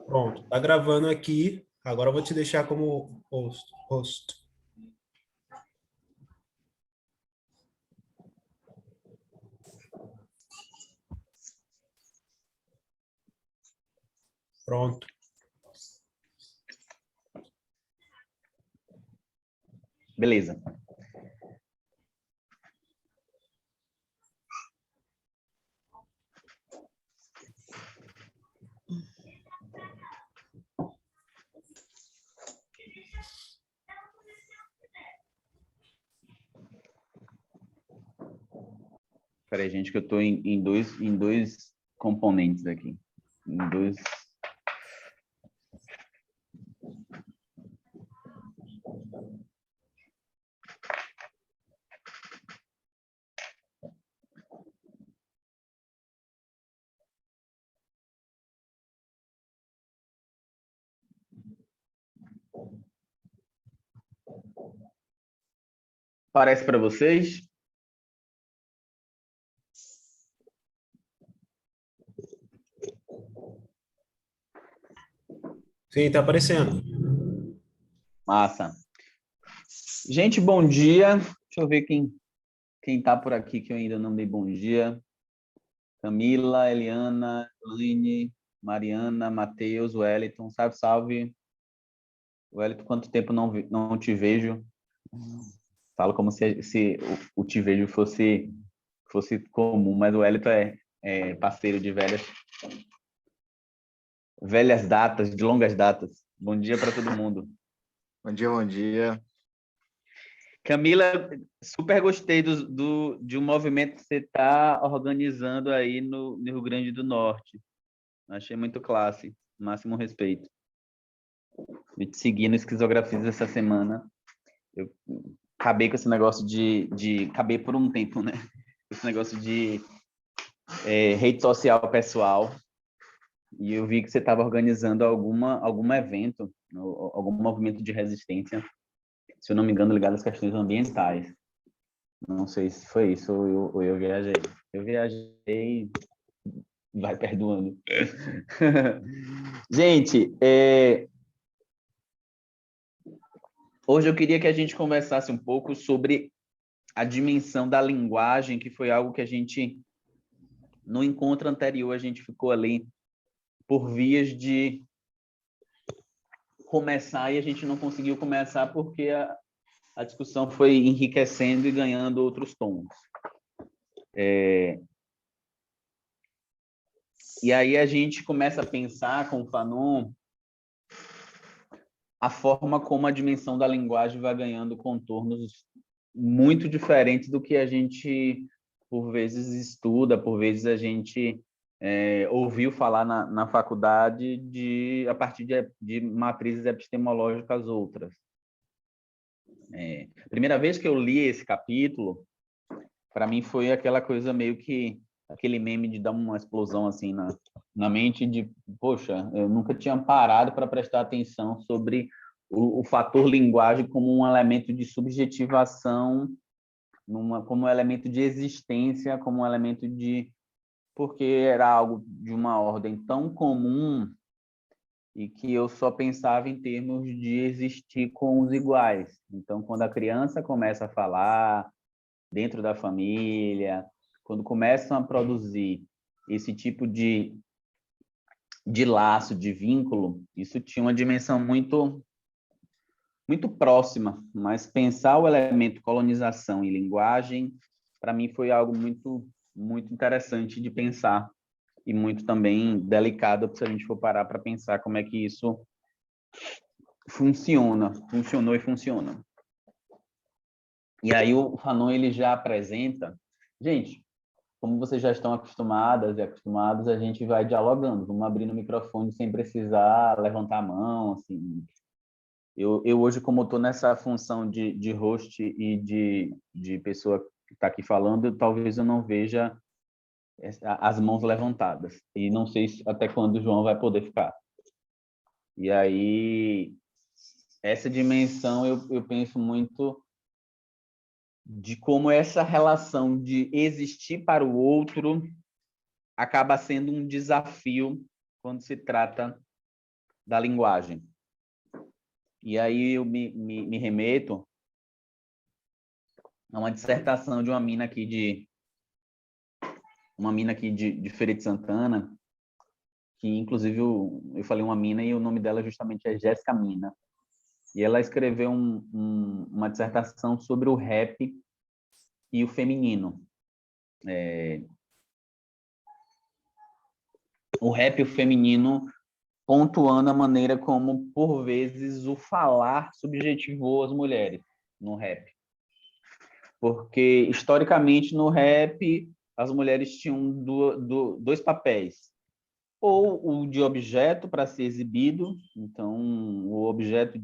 Pronto, tá gravando aqui. Agora eu vou te deixar como host. Pronto. Beleza. Peraí, gente, que eu estou em dois componentes aqui. Em dois. Parece para vocês? Sim, tá aparecendo. Massa. Gente, bom dia. Deixa eu ver quem tá por aqui que eu ainda não dei bom dia. Camila, Eliana, Elaine, Mariana, Matheus, Wellington. Salve, salve. Wellington, quanto tempo não te vejo? Falo como se o te vejo fosse comum, mas o Wellington é parceiro de velhas datas, de longas datas. Bom dia para todo mundo. Bom dia, bom dia. Camila, super gostei de um movimento que você está organizando aí no Rio Grande do Norte. Achei muito classe, máximo respeito. Eu te segui no Esquizografias essa semana. Eu acabei com esse negócio acabei por um tempo, né? Esse negócio de rede social pessoal. E eu vi que você estava organizando algum evento, algum movimento de resistência, se eu não me engano, ligado às questões ambientais. Não sei se foi isso ou eu viajei. Eu viajei, vai perdoando. Gente, hoje eu queria que a gente conversasse um pouco sobre a dimensão da linguagem, que foi algo que a gente, no encontro anterior, a gente ficou ali por vias de começar e a gente não conseguiu começar porque a discussão foi enriquecendo e ganhando outros tons. E aí a gente começa a pensar com o Fanon a forma como a dimensão da linguagem vai ganhando contornos muito diferentes do que a gente, por vezes, estuda, por vezes a gente ouviu falar na faculdade a partir de matrizes epistemológicas outras. A primeira vez que eu li esse capítulo, para mim foi aquela coisa meio que aquele meme de dar uma explosão assim na mente de, poxa, eu nunca tinha parado para prestar atenção sobre o fator linguagem como um elemento de subjetivação, como um elemento de existência, como um elemento de... porque era algo de uma ordem tão comum e que eu só pensava em termos de existir com os iguais. Então, quando a criança começa a falar dentro da família, quando começam a produzir esse tipo de laço, de vínculo, isso tinha uma dimensão muito muito próxima, mas pensar o elemento colonização e linguagem, para mim foi algo muito interessante de pensar e muito também delicado se a gente for parar para pensar como é que isso funcionou e funciona. E aí o Fanon ele já apresenta, gente, como vocês já estão acostumadas e acostumados, a gente vai dialogando, vamos abrir o microfone sem precisar levantar a mão, assim. Eu hoje, como estou nessa função de host e de pessoa que está aqui falando, talvez eu não veja as mãos levantadas. E não sei até quando o João vai poder ficar. E aí, essa dimensão eu penso muito de como essa relação de existir para o outro acaba sendo um desafio quando se trata da linguagem. E aí eu me remeto a uma dissertação de uma mina aqui de Feira de Santana, que inclusive eu falei uma mina e o nome dela justamente é Jéssica Mina. E ela escreveu uma dissertação sobre o rap e o feminino. O rap e o feminino, pontuando a maneira como, por vezes, o falar subjetivou as mulheres no rap. Porque, historicamente, no rap, as mulheres tinham dois papéis. Ou o de objeto para ser exibido, então, o objeto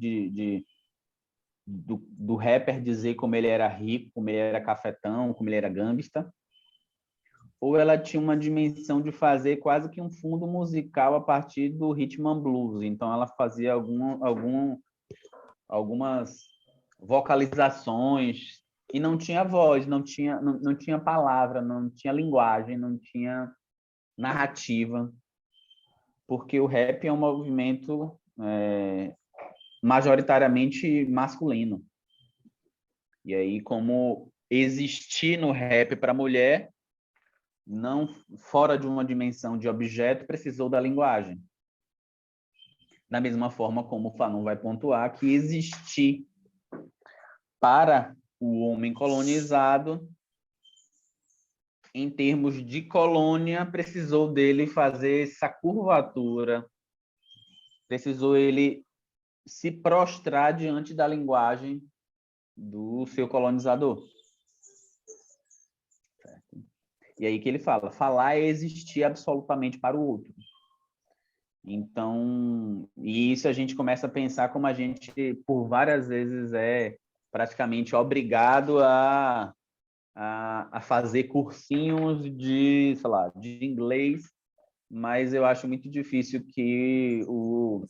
do rapper dizer como ele era rico, como ele era cafetão, como ele era gangsta, ou ela tinha uma dimensão de fazer quase que um fundo musical a partir do rhythm and blues. Então, ela fazia algumas vocalizações e não tinha voz, não tinha palavra, não tinha linguagem, não tinha narrativa, porque o rap é um movimento majoritariamente masculino. E aí, como existir no rap para a mulher, não fora de uma dimensão de objeto, precisou da linguagem. Da mesma forma como o Fanon vai pontuar que existir para o homem colonizado, em termos de colônia, precisou dele fazer essa curvatura, precisou ele se prostrar diante da linguagem do seu colonizador. Certo? E aí que ele fala, falar é existir absolutamente para o outro. Então, e isso a gente começa a pensar como a gente, por várias vezes, é praticamente obrigado a fazer cursinhos de, sei lá, de inglês, mas eu acho muito difícil que o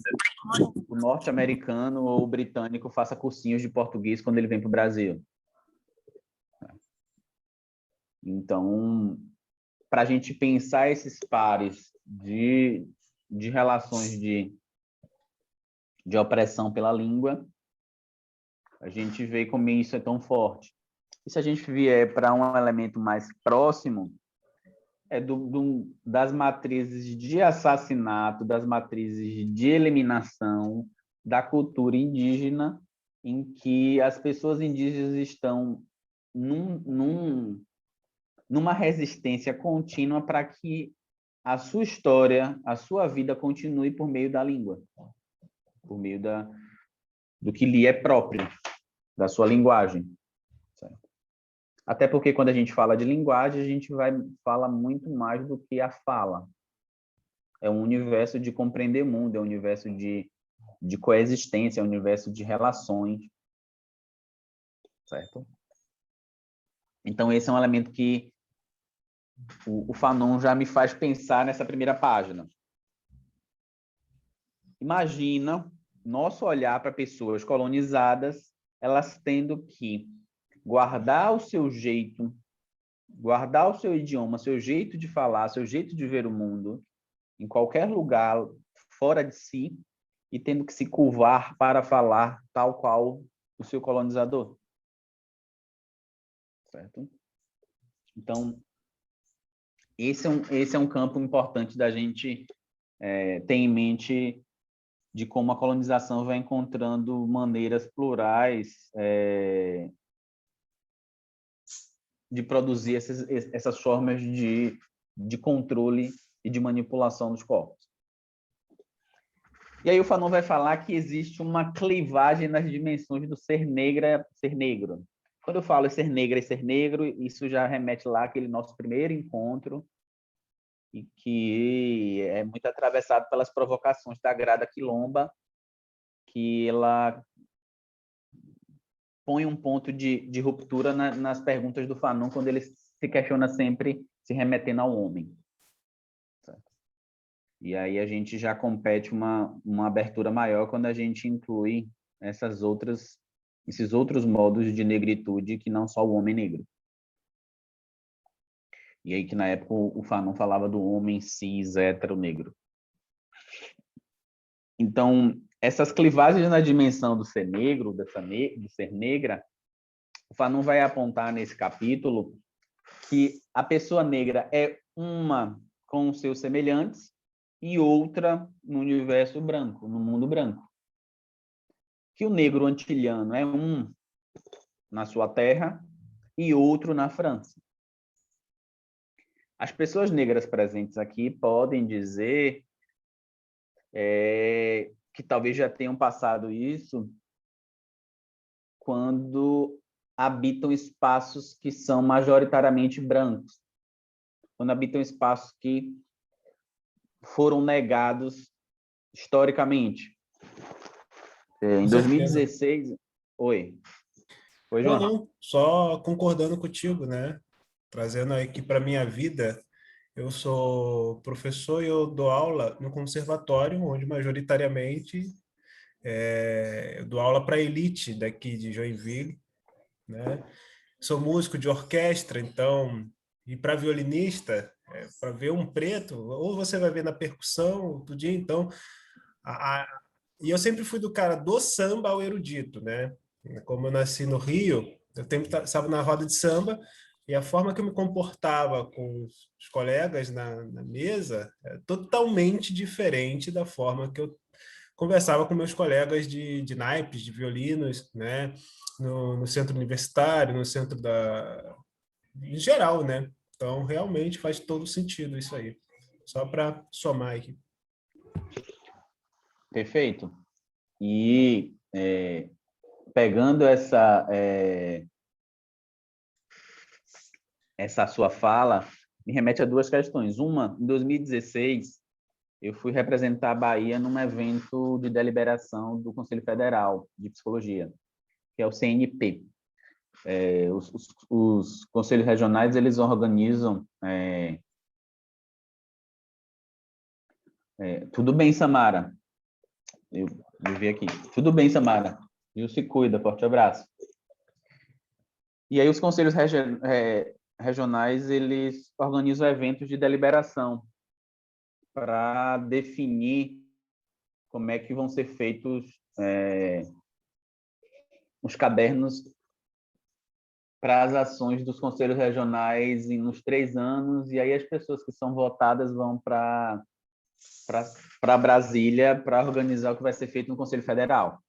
norte-americano ou o britânico faça cursinhos de português quando ele vem para o Brasil. Então, para a gente pensar esses pares de relações de opressão pela língua, a gente vê como isso é tão forte. E se a gente vier para um elemento mais próximo, é das matrizes de assassinato, das matrizes de eliminação da cultura indígena, em que as pessoas indígenas estão numa resistência contínua para que a sua história, a sua vida continue por meio da língua, por meio do que lhe é próprio, da sua linguagem. Certo? Até porque quando a gente fala de linguagem, a gente fala muito mais do que a fala. É um universo de compreender mundo, é um universo de coexistência, é um universo de relações. Certo? Então, esse é um elemento que o Fanon já me faz pensar nessa primeira página. Imagina nosso olhar para pessoas colonizadas, elas tendo que guardar o seu jeito, guardar o seu idioma, seu jeito de falar, seu jeito de ver o mundo, em qualquer lugar fora de si, e tendo que se curvar para falar tal qual o seu colonizador. Certo? Então, esse é um campo importante da gente ter em mente de como a colonização vai encontrando maneiras plurais de produzir essas formas de controle e de manipulação dos corpos. E aí o Fanon vai falar que existe uma clivagem nas dimensões do ser negra, ser negro. Quando eu falo ser negra e ser negro, isso já remete lá àquele nosso primeiro encontro, e que é muito atravessado pelas provocações da Grada Quilomba, que ela põe um ponto de ruptura nas perguntas do Fanon, quando ele se questiona sempre se remetendo ao homem. Certo? E aí a gente já compete uma abertura maior quando a gente inclui esses outros modos de negritude que não só o homem negro. E aí que na época o Fanon falava do homem cis, hétero, negro. Então, essas clivagens na dimensão do ser negro, do ser negra, o Fanon vai apontar nesse capítulo que a pessoa negra é uma com os seus semelhantes e outra no universo branco, no mundo branco. Que o negro antilhano é um na sua terra e outro na França. As pessoas negras presentes aqui podem dizer que talvez já tenham passado isso quando habitam espaços que são majoritariamente brancos, quando habitam espaços que foram negados historicamente. Em 2016... Oi, Não, João. não, só concordando contigo, né? Trazendo aqui para minha vida, eu sou professor e eu dou aula no conservatório, onde majoritariamente eu dou aula para elite daqui de Joinville, né? Sou músico de orquestra, então, e para violinista, para ver um preto, ou você vai ver na percussão do dia, então, a, a- e eu sempre fui do cara do samba ao erudito, né? Como eu nasci no Rio, eu sempre estava na roda de samba, e a forma que eu me comportava com os colegas na mesa é totalmente diferente da forma que eu conversava com meus colegas de naipes, de violinos, né? No centro universitário, no centro da... em geral, né? Então, realmente faz todo sentido isso aí. Só para somar aqui. Perfeito. E pegando essa sua fala, me remete a duas questões. Uma, em 2016, eu fui representar a Bahia num evento de deliberação do Conselho Federal de Psicologia, que é o CNP. Os conselhos regionais, eles organizam... tudo bem, Samara? Eu vi aqui. Tudo bem, Samara. Viu? Se cuida. Forte abraço. E aí os conselhos regionais, eles organizam eventos de deliberação para definir como é que vão ser feitos os cadernos para as ações dos conselhos regionais nos 3 anos, e aí as pessoas que são votadas vão para Brasília para organizar o que vai ser feito no Conselho Federal.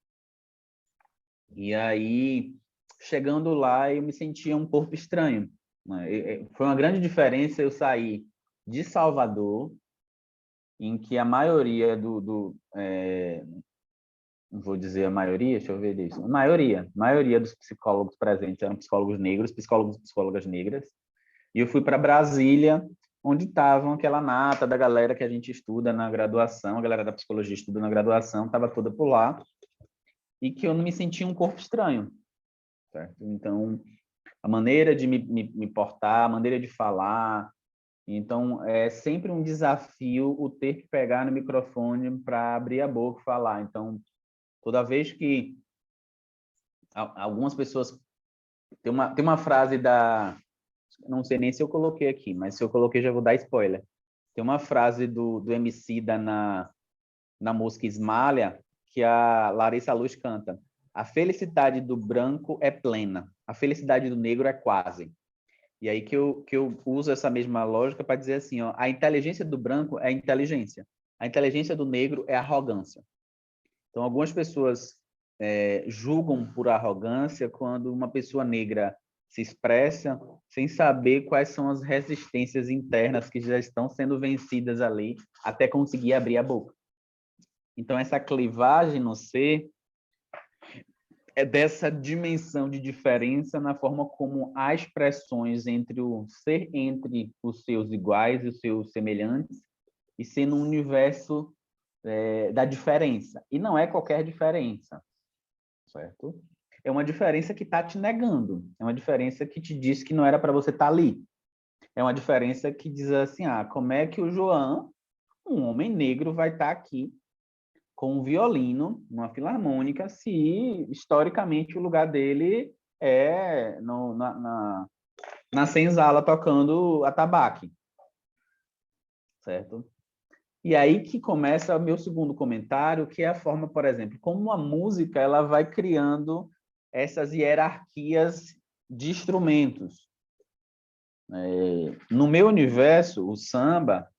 E aí, chegando lá, eu me sentia um corpo estranho, né? Foi uma grande diferença eu sair de Salvador, em que a maioria não vou dizer a maioria, deixa eu ver isso, a maioria dos psicólogos presentes eram psicólogos negros, psicólogos e psicólogas negras, e eu fui para Brasília, onde estavam aquela nata da galera que a gente estuda na graduação, a galera da psicologia estuda na graduação, estava toda por lá, e que eu não me sentia um corpo estranho, certo? Então, a maneira de me portar, a maneira de falar. Então, é sempre um desafio o ter que pegar no microfone para abrir a boca e falar. Então, toda vez que algumas pessoas... Tem uma frase da... Não sei nem se eu coloquei aqui, mas se eu coloquei já vou dar spoiler. Tem uma frase do Emicida na música Esmalha, que a Larissa Luz canta: a felicidade do branco é plena, a felicidade do negro é quase. E aí que eu uso essa mesma lógica para dizer assim, ó, a inteligência do branco é inteligência, a inteligência do negro é arrogância. Então, algumas pessoas julgam por arrogância quando uma pessoa negra se expressa sem saber quais são as resistências internas que já estão sendo vencidas ali até conseguir abrir a boca. Então, essa clivagem no ser é dessa dimensão de diferença na forma como há expressões entre o ser entre os seus iguais e os seus semelhantes e ser no universo da diferença. E não é qualquer diferença, certo? É uma diferença que está te negando, é uma diferença que te diz que não era para você estar ali. É uma diferença que diz assim, como é que o João, um homem negro, vai estar aqui com um violino, numa filarmônica, se historicamente o lugar dele é na senzala tocando atabaque, certo? E aí que começa o meu segundo comentário, que é a forma, por exemplo, como a música ela vai criando essas hierarquias de instrumentos. No meu universo, o samba,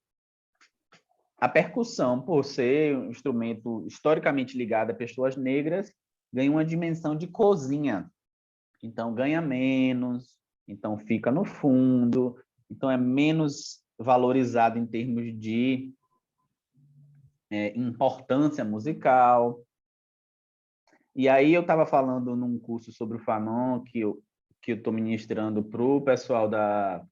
a percussão, por ser um instrumento historicamente ligado a pessoas negras, ganha uma dimensão de cozinha. Então, ganha menos, então fica no fundo, então é menos valorizado em termos de importância musical. E aí eu estava falando num curso sobre o Fanon, que eu estou ministrando para o pessoal da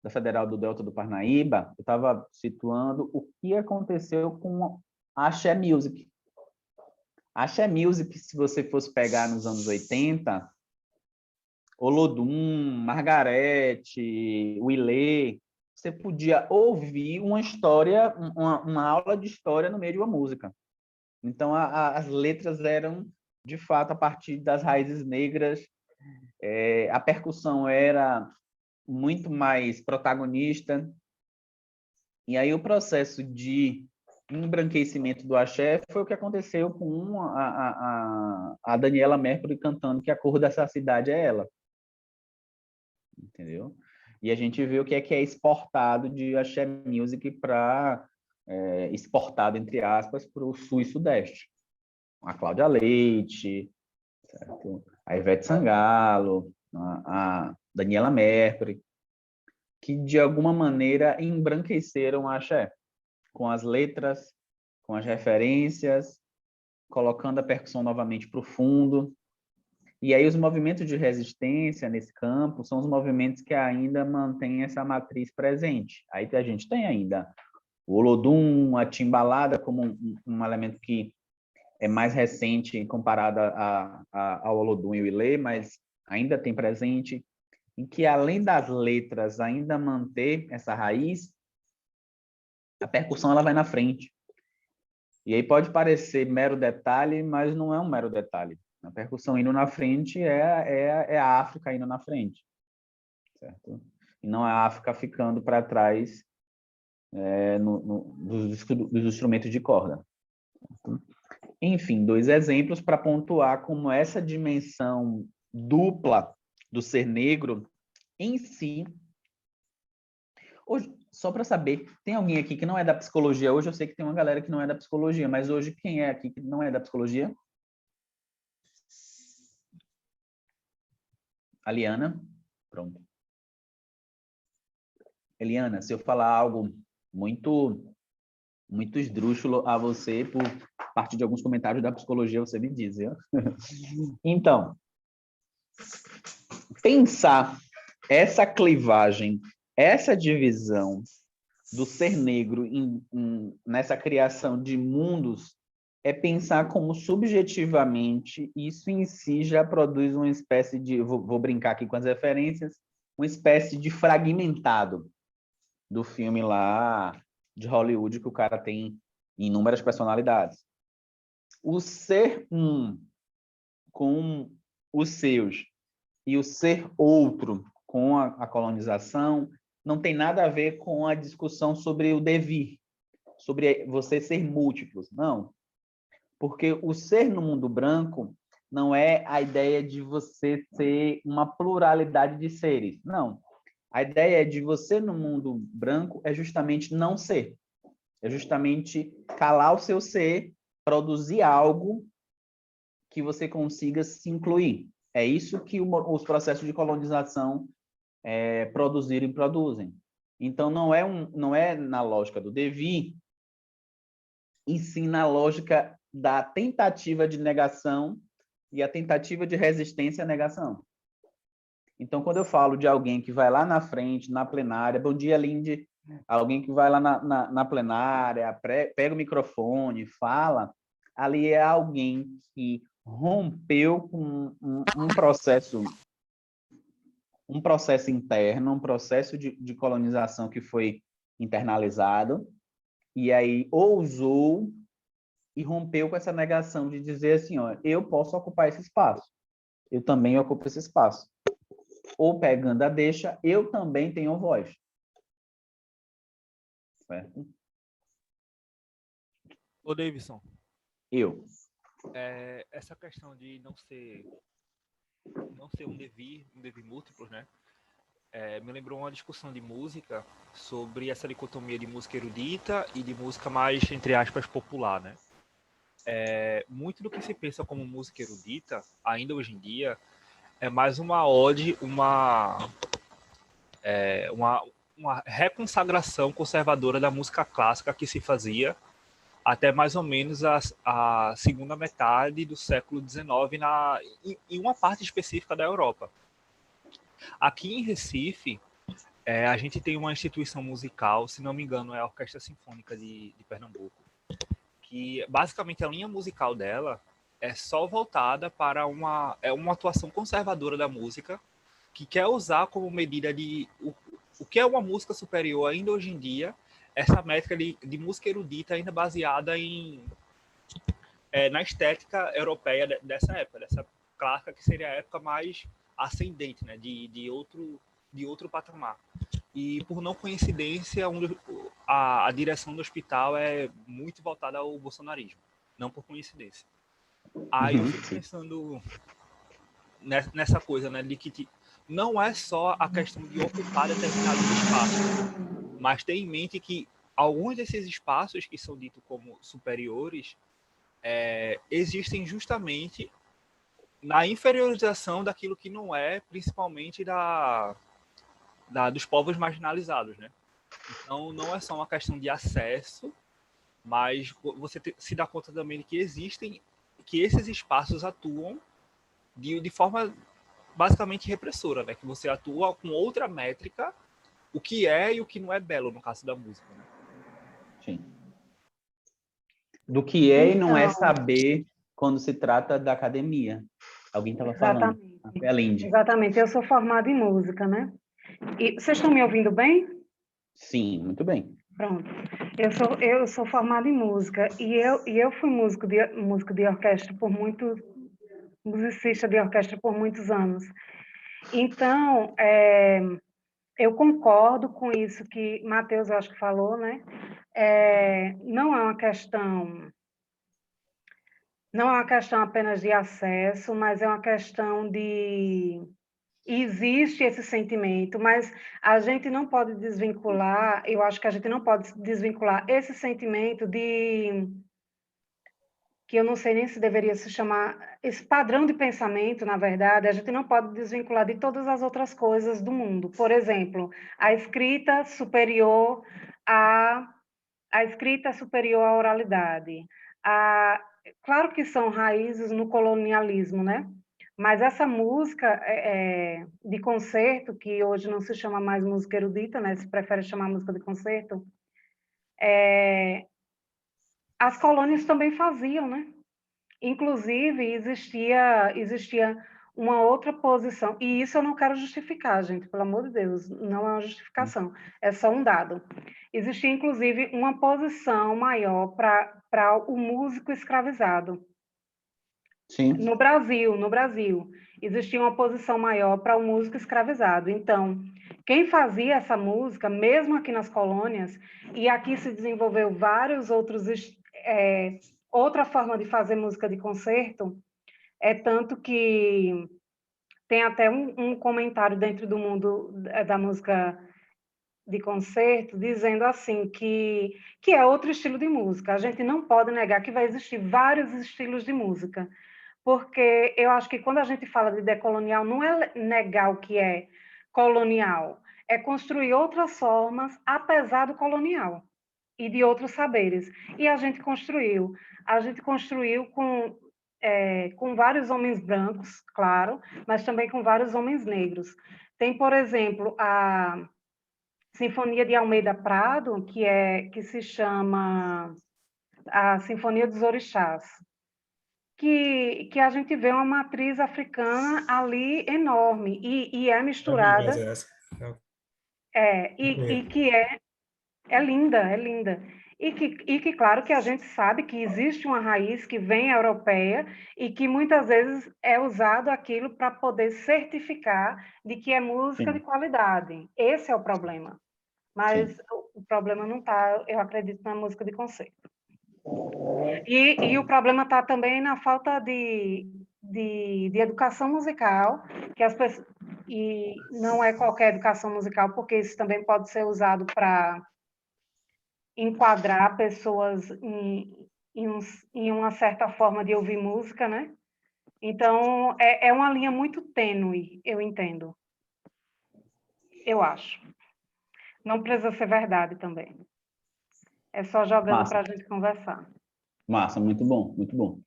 Federal do Delta do Parnaíba, eu estava situando o que aconteceu com a Axé Music. A Axé Music, se você fosse pegar nos anos 80, Olodum, Margarete, Wilê, você podia ouvir uma história, uma aula de história no meio de uma música. Então, as letras eram, de fato, a partir das raízes negras. A percussão era muito mais protagonista. E aí o processo de embranquecimento do axé foi o que aconteceu com a Daniela Mercury cantando que a cor dessa cidade é ela. Entendeu? E a gente vê o que é exportado de axé music para exportado, entre aspas, para o sul e sudeste. A Cláudia Leite, certo? A Ivete Sangalo, a Daniela Mercury, que de alguma maneira embranqueceram a axé, com as letras, com as referências, colocando a percussão novamente para o fundo. E aí os movimentos de resistência nesse campo são os movimentos que ainda mantêm essa matriz presente. Aí a gente tem ainda o Olodum, a timbalada como um elemento que é mais recente comparado ao Olodum e o Ilê, mas ainda tem presente, em que além das letras ainda manter essa raiz, a percussão ela vai na frente. E aí pode parecer mero detalhe, mas não é um mero detalhe. A percussão indo na frente é a África indo na frente, certo? E não a África ficando para trás dos instrumentos de corda. Certo? Enfim, 2 exemplos para pontuar como essa dimensão dupla do ser negro em si. Hoje, só para saber, tem alguém aqui que não é da psicologia hoje? Eu sei que tem uma galera que não é da psicologia, mas hoje quem é aqui que não é da psicologia? A Liana? Pronto. Eliana, se eu falar algo muito muito esdrúxulo a você por parte de alguns comentários da psicologia, você me diz, viu? Então, pensar essa clivagem, essa divisão do ser negro nessa criação de mundos é pensar como subjetivamente isso em si já produz uma espécie de, vou brincar aqui com as referências, uma espécie de fragmentado do filme lá de Hollywood que o cara tem inúmeras personalidades. O ser com os seus e o ser outro com a colonização não tem nada a ver com a discussão sobre o devir, sobre você ser múltiplos, não. Porque o ser no mundo branco não é a ideia de você ser uma pluralidade de seres, não. A ideia de você no mundo branco é justamente não ser. É justamente calar o seu ser, produzir algo que você consiga se incluir. É isso que os processos de colonização produziram e produzem. Então, não é na lógica do devir, e sim na lógica da tentativa de negação e a tentativa de resistência à negação. Então, quando eu falo de alguém que vai lá na frente, na plenária, bom dia, Lindy, alguém que vai lá na plenária, pega o microfone, fala, ali é alguém que rompeu com um processo interno, um processo de colonização que foi internalizado, e aí ousou e rompeu com essa negação de dizer assim, ó, eu posso ocupar esse espaço, eu também ocupo esse espaço. Ou pegando a deixa, eu também tenho voz. Certo? Ô, Davidson, Eu. essa questão de não ser um devir múltiplo, né? Me lembrou uma discussão de música sobre essa dicotomia de música erudita e de música mais, entre aspas, popular, né? Muito do que se pensa como música erudita, ainda hoje em dia, é mais uma ode, uma reconsagração conservadora da música clássica que se fazia até mais ou menos a segunda metade do século XIX em uma parte específica da Europa. Aqui em Recife, a gente tem uma instituição musical, se não me engano, é a Orquestra Sinfônica de Pernambuco, que basicamente a linha musical dela é só voltada para uma atuação conservadora da música, que quer usar como medida de o que é uma música superior ainda hoje em dia, essa métrica de música erudita ainda baseada na estética europeia dessa época, dessa clássica, que seria a época mais ascendente, né, de outro patamar. E, por não coincidência, a direção do hospital é muito voltada ao bolsonarismo, não por coincidência. Aí eu fico pensando nessa coisa, né, de que não é só a questão de ocupar determinados espaços, mas ter em mente que alguns desses espaços que são ditos como superiores existem justamente na inferiorização daquilo que não é, principalmente dos povos marginalizados, né? Então, não é só uma questão de acesso, mas você se dá conta também de que que esses espaços atuam de forma basicamente repressora, né? Que você atua com outra métrica, o que é e o que não é belo, no caso da música, né? Sim. Do que é e não é Então, saber quando se trata da academia. Alguém estava falando. exatamente. A Lindy. Exatamente. Eu sou formada em música, né? E vocês estão me ouvindo bem? Sim, muito bem. Pronto. Eu sou formada em música e eu fui músico de orquestra musicista de orquestra por muitos anos. Então, eu concordo com isso que Matheus, eu acho que falou, né? Não é uma questão apenas de acesso, mas é uma questão de... Existe esse sentimento, mas a gente não pode desvincular, eu acho que a gente não pode desvincular esse sentimento que eu não sei nem se deveria se chamar, esse padrão de pensamento, na verdade, a gente não pode desvincular de todas as outras coisas do mundo. Por exemplo, a escrita superior a escrita superior à oralidade. Claro que são raízes no colonialismo, né? Mas essa música de concerto, que hoje não se chama mais música erudita, né? Se prefere chamar música de concerto, as colônias também faziam, né? Inclusive, existia uma outra posição, e isso eu não quero justificar, gente, pelo amor de Deus, não é uma justificação, é só um dado. Existia, inclusive, uma posição maior para o músico escravizado. Sim. No Brasil, existia uma posição maior para o músico escravizado. Então, quem fazia essa música, mesmo aqui nas colônias, e aqui se desenvolveu vários outros outra forma de fazer música de concerto, tanto que tem até um comentário dentro do mundo da música de concerto, dizendo assim que é outro estilo de música. A gente não pode negar que vai existir vários estilos de música, porque eu acho que quando a gente fala de decolonial, não é negar o que é colonial, é construir outras formas, apesar do colonial e de outros saberes. E a gente construiu com vários homens brancos, claro, mas também com vários homens negros. Tem, por exemplo, a Sinfonia de Almeida Prado, que se chama a Sinfonia dos Orixás, que a gente vê uma matriz africana ali enorme e é misturada, Maravilhosa essa. e que é linda, é linda. E que, claro, que a gente sabe que existe uma raiz que vem europeia e que muitas vezes é usado aquilo para poder certificar de que é música de qualidade. Esse é o problema. Mas o problema não está, eu acredito, na música de concerto. E o problema está também na falta de educação musical, que as pessoas, e não é qualquer educação musical, porque isso também pode ser usado para enquadrar pessoas em uma certa forma de ouvir música, né? Então, é uma linha muito tênue, eu entendo. Eu acho. Não precisa ser verdade também. É só jogando para Massa, a gente conversar. massa, muito bom, muito bom.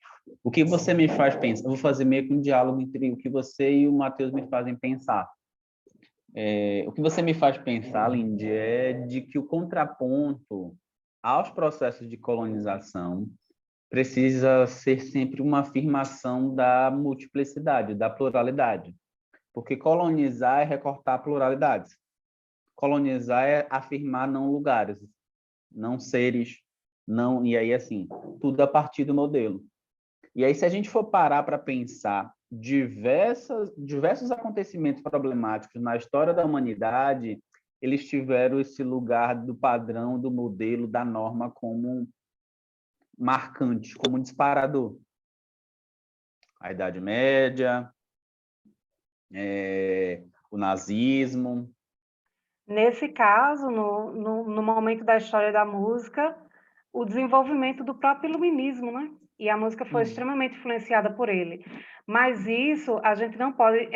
O que você me faz pensar? Eu vou fazer meio que um diálogo entre o que você e o Matheus me fazem pensar. O que você me faz pensar, Lindy, é de que o contraponto aos processos de colonização precisa ser sempre uma afirmação da multiplicidade, da pluralidade. Porque colonizar é recortar pluralidades. Colonizar é afirmar não lugares, não seres, não, e aí assim, tudo a partir do modelo. E aí se a gente for parar para pensar diversos acontecimentos problemáticos na história da humanidade, eles tiveram esse lugar do padrão, do modelo, da norma como marcante, como um disparador. A Idade Média, o nazismo. Nesse caso, no momento da história da música, o desenvolvimento do próprio iluminismo, né? E a música foi extremamente influenciada por ele. Mas isso a gente não pode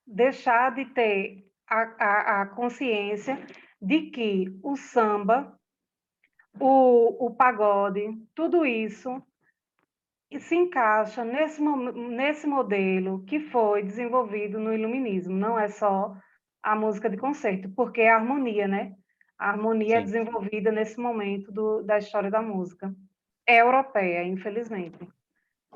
deixar de ter a consciência de que o samba, o pagode, tudo isso se encaixa nesse modelo que foi desenvolvido no iluminismo. Não é só a música de concerto, porque é a harmonia, né? A harmonia é Sim. desenvolvida nesse momento da história da música. É europeia, infelizmente. Sim.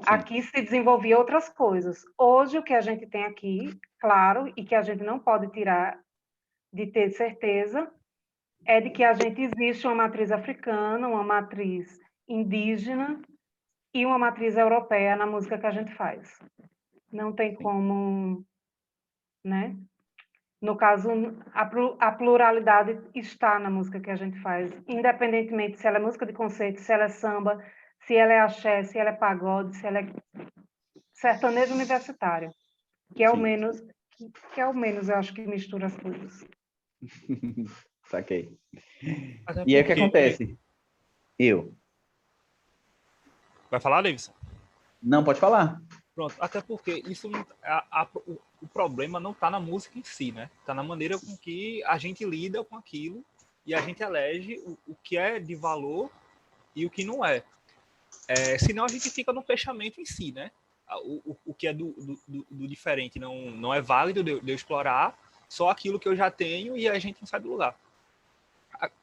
Aqui se desenvolvia outras coisas. Hoje, o que a gente tem aqui, claro, e que a gente não pode tirar de ter certeza, é de que a gente existe uma matriz africana, uma matriz indígena e uma matriz europeia na música que a gente faz. Não tem como, né? No caso, a pluralidade está na música que a gente faz, independentemente se ela é música de concerto, se ela é samba, se ela é axé, se ela é pagode, se ela é sertanejo universitário, que é o menos, eu acho que mistura as coisas. Saquei. Até E aí o que porque... acontece? Vai falar, Davidson? Não, pode falar. Pronto, até porque isso o problema não está na música em si, né? Está na maneira com que a gente lida com aquilo e a gente elege o que é de valor e o que não é. Senão a gente fica no fechamento em si, né? O que é do diferente não é válido de eu explorar, só aquilo que eu já tenho e a gente não sai do lugar.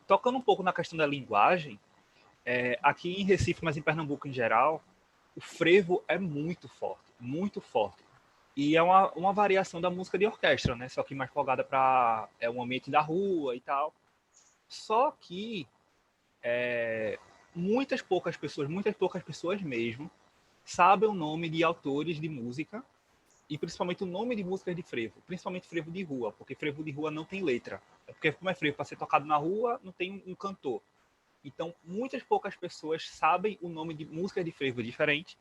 Tocando um pouco na questão da linguagem, aqui em Recife, mas em Pernambuco em geral, o frevo é muito forte, muito forte. E é uma variação da música de orquestra, né? Só que mais folgada para um ambiente da rua e tal. Só que muitas poucas pessoas mesmo, sabem o nome de autores de música e principalmente o nome de músicas de frevo, principalmente frevo de rua, porque frevo de rua não tem letra. Porque como é frevo para ser tocado na rua, não tem um cantor. Então, muitas poucas pessoas sabem o nome de músicas de frevo diferente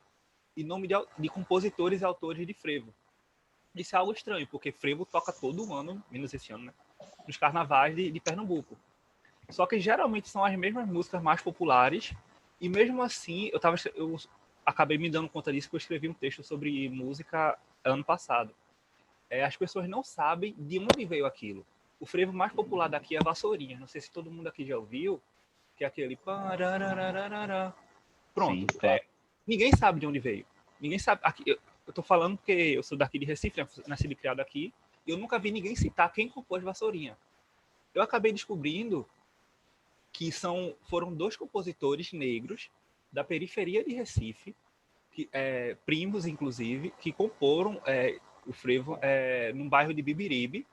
e nome de compositores e autores de frevo. Isso é algo estranho, porque frevo toca todo ano, menos esse ano, né? Nos carnavais de Pernambuco. Só que geralmente são as mesmas músicas mais populares e mesmo assim eu acabei me dando conta disso porque eu escrevi um texto sobre música ano passado. As pessoas não sabem de onde veio aquilo. O frevo mais popular daqui é Vassourinha. Não sei se todo mundo aqui já ouviu, que é aquele... Pronto. Sim, claro. Ninguém sabe de onde veio. Ninguém sabe. Aqui, eu tô falando porque eu sou daqui de Recife, nascido e criado aqui, e eu nunca vi ninguém citar quem compôs Vassourinha. Eu acabei descobrindo que foram dois compositores negros da periferia de Recife, primos, inclusive, que comporam o frevo num bairro de Bibiribe.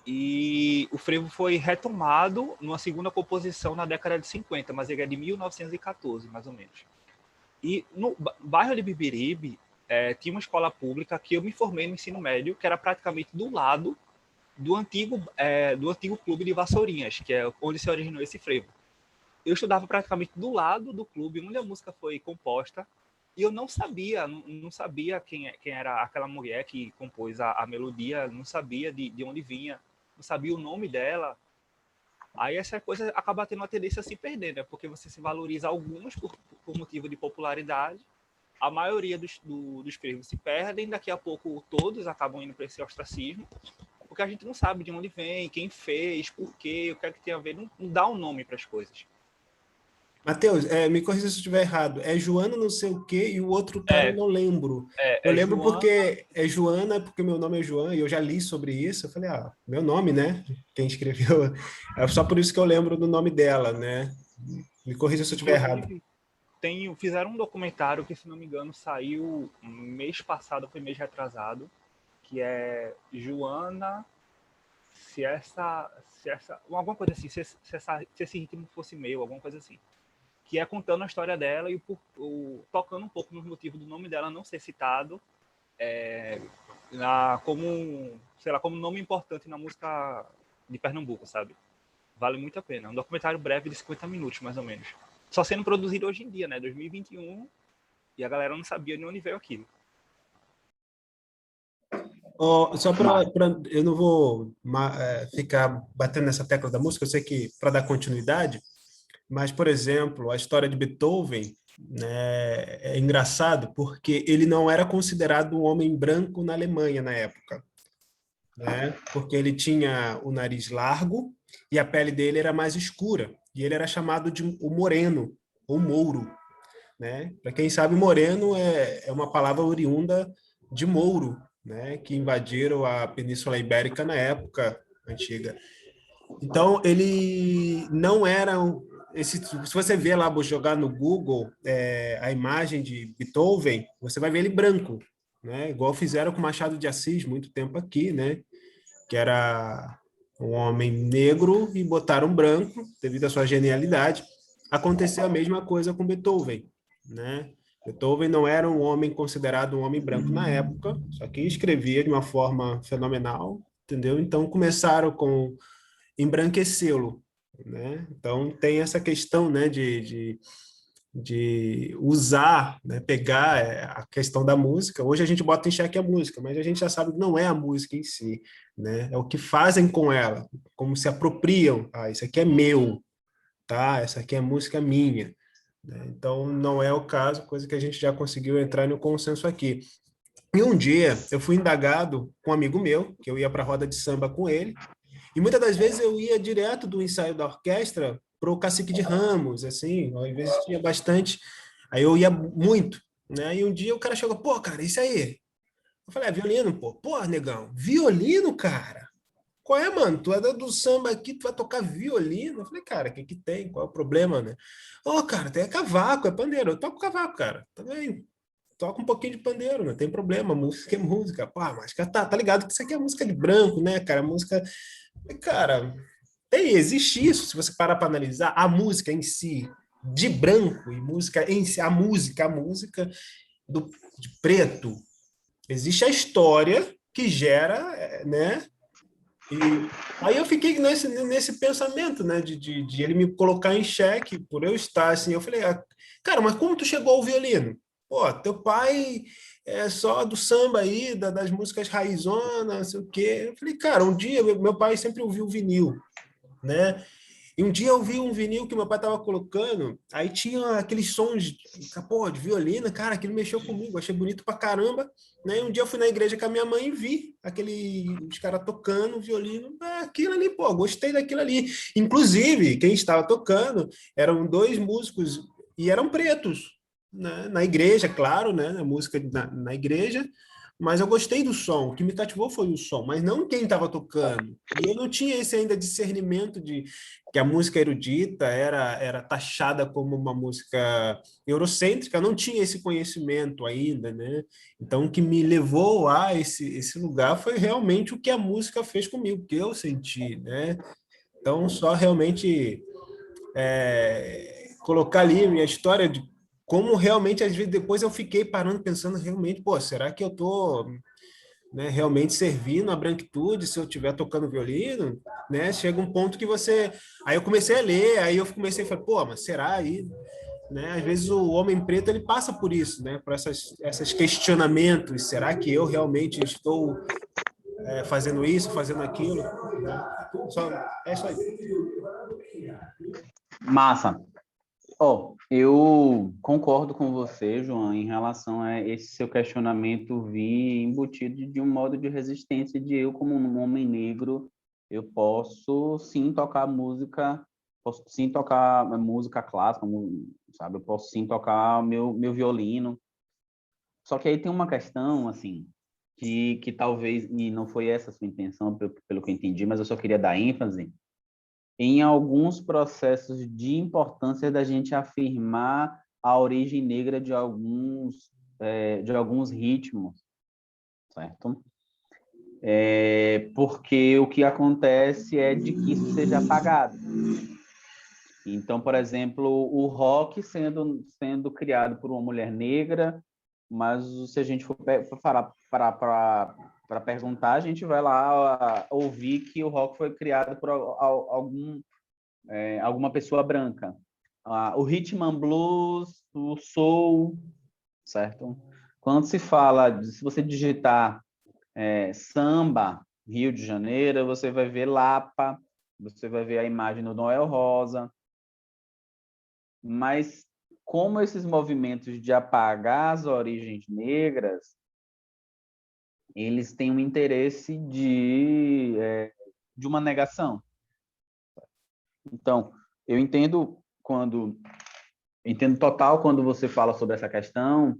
E o frevo foi retomado numa segunda composição na década de 50, mas ele é de 1914, mais ou menos. E no bairro de Bibiribe tinha uma escola pública que eu me formei no ensino médio, que era praticamente do lado do antigo clube de Vassourinhas, que é onde se originou esse frevo. eu estudava praticamente do lado do clube onde a música foi composta, e eu não sabia, não sabia quem era aquela mulher que compôs a melodia, não sabia de onde vinha, não sabia o nome dela. Aí essa coisa acaba tendo uma tendência a se perder, né? Porque você se valoriza alguns por motivo de popularidade, a maioria dos prêmios se perdem, daqui a pouco todos acabam indo para esse ostracismo, porque a gente não sabe de onde vem, quem fez, por quê, o que é que tem a ver, não dá um nome para as coisas. Matheus, me corrija se eu estiver errado. É Joana não sei o quê e o outro cara eu não lembro. Eu lembro Joana, porque é Joana, porque meu nome é João e eu já li sobre isso. Eu falei, meu nome, né? Quem escreveu. É só por isso que eu lembro do nome dela, né? Me corrija se eu estiver errado. Fizeram um documentário que, se não me engano, saiu mês passado, foi mês retrasado, que é Joana, se essa alguma coisa assim, se esse ritmo fosse meu, alguma coisa assim, que é contando a história dela e tocando um pouco no motivo do nome dela não ser citado como nome importante na música de Pernambuco, sabe? Vale muito a pena. É um documentário breve de 50 minutos, mais ou menos. Só sendo produzido hoje em dia, né? 2021, e a galera não sabia de onde veio aquilo. Só eu não vou ficar batendo nessa tecla da música, eu sei que para dar continuidade, mas, por exemplo, a história de Beethoven, né, é engraçado porque ele não era considerado um homem branco na Alemanha na época, né? Porque ele tinha o nariz largo e a pele dele era mais escura, e ele era chamado de o moreno, ou mouro, né? Para quem sabe, moreno é uma palavra oriunda de mouro, né? Que invadiram a Península Ibérica na época antiga. Então, ele não era se você vê lá, vou jogar no Google a imagem de Beethoven, você vai ver ele branco, né? Igual fizeram com Machado de Assis muito tempo aqui, né? Que era um homem negro e botaram branco devido à sua genialidade. Aconteceu a mesma coisa com Beethoven, né? Beethoven não era um homem considerado um homem branco na época, só que escrevia de uma forma fenomenal, entendeu? Então começaram com embranquecê-lo, né? Então tem essa questão, né, de usar, né, pegar a questão da música. Hoje a gente bota em xeque a música, mas a gente já sabe que não é a música em si, né? É o que fazem com ela, como se apropriam. Isso aqui é meu, tá? Essa aqui é música minha, né? Então não é o caso, coisa que a gente já conseguiu entrar no consenso aqui. E um dia eu fui indagado com um amigo meu, que eu ia para a roda de samba com ele, e muitas das vezes eu ia direto do ensaio da orquestra para o Cacique de Ramos, assim, às vezes tinha bastante, aí eu ia muito, né? E um dia o cara chegou, pô, cara, isso aí? Eu falei, violino, pô. Pô, negão, violino, cara? Qual é, mano? Tu é do samba aqui, tu vai tocar violino? Eu falei, cara, o que que tem? Qual é o problema, né? Ô, cara, tem cavaco, é pandeiro. Eu toco cavaco, cara. Também toca um pouquinho de pandeiro, não tem problema, música é música. Pô, mas tá ligado que isso aqui é música de branco, né, cara? Música. Cara, existe isso, se você parar para analisar, a música em si, de branco, e música em si, a música de preto, existe a história que gera, né? E aí eu fiquei nesse pensamento, né, de ele me colocar em xeque por eu estar assim. Eu falei, cara, mas como tu chegou ao violino? Pô, teu pai é só do samba aí, das músicas raizonas, não sei o quê. Eu falei, cara, um dia meu pai sempre ouviu vinil, né? E um dia eu vi um vinil que meu pai estava colocando, aí tinha aqueles sons de violino, cara, aquilo mexeu comigo, achei bonito pra caramba, né? E um dia eu fui na igreja com a minha mãe e vi os caras tocando violino, aquilo ali, pô, gostei daquilo ali. Inclusive, quem estava tocando eram dois músicos e eram pretos, né? Na igreja, claro, né? A música na igreja, mas eu gostei do som, o que me cativou foi o som, mas não quem estava tocando. E eu não tinha esse ainda discernimento de que a música erudita era taxada como uma música eurocêntrica, não tinha esse conhecimento ainda, né? Então, o que me levou a esse lugar foi realmente o que a música fez comigo, o que eu senti, né? Então, só realmente colocar ali minha história de como realmente, às vezes, depois eu fiquei parando, pensando realmente, pô, será que eu tô né, realmente servir na branquitude, se eu estiver tocando violino, né, chega um ponto que você... Aí eu comecei a ler, aí eu comecei a falar, pô, mas será aí? Né? Às vezes o homem preto ele passa por isso, né, por esses questionamentos, será que eu realmente estou fazendo isso, fazendo aquilo? Né? É isso aí. Massa. Eu concordo com você, João, em relação a esse seu questionamento vir embutido de um modo de resistência de eu, como um homem negro, eu posso sim tocar música, posso sim tocar música clássica, sabe? Eu posso sim tocar meu violino. Só que aí tem uma questão, assim, que talvez, e não foi essa a sua intenção, pelo que eu entendi, mas eu só queria dar ênfase em alguns processos de importância da gente afirmar a origem negra de alguns ritmos, certo? Porque o que acontece é de que isso seja apagado. Então, por exemplo, o rock sendo criado por uma mulher negra, mas se a gente for para perguntar, a gente vai lá ouvir que o rock foi criado por alguma pessoa branca. O rhythm and blues, o soul, certo? Quando se fala, se você digitar samba, Rio de Janeiro, você vai ver Lapa, você vai ver a imagem do Noel Rosa, mas como esses movimentos de apagar as origens negras, eles têm um interesse de uma negação. Então, eu entendo total quando você fala sobre essa questão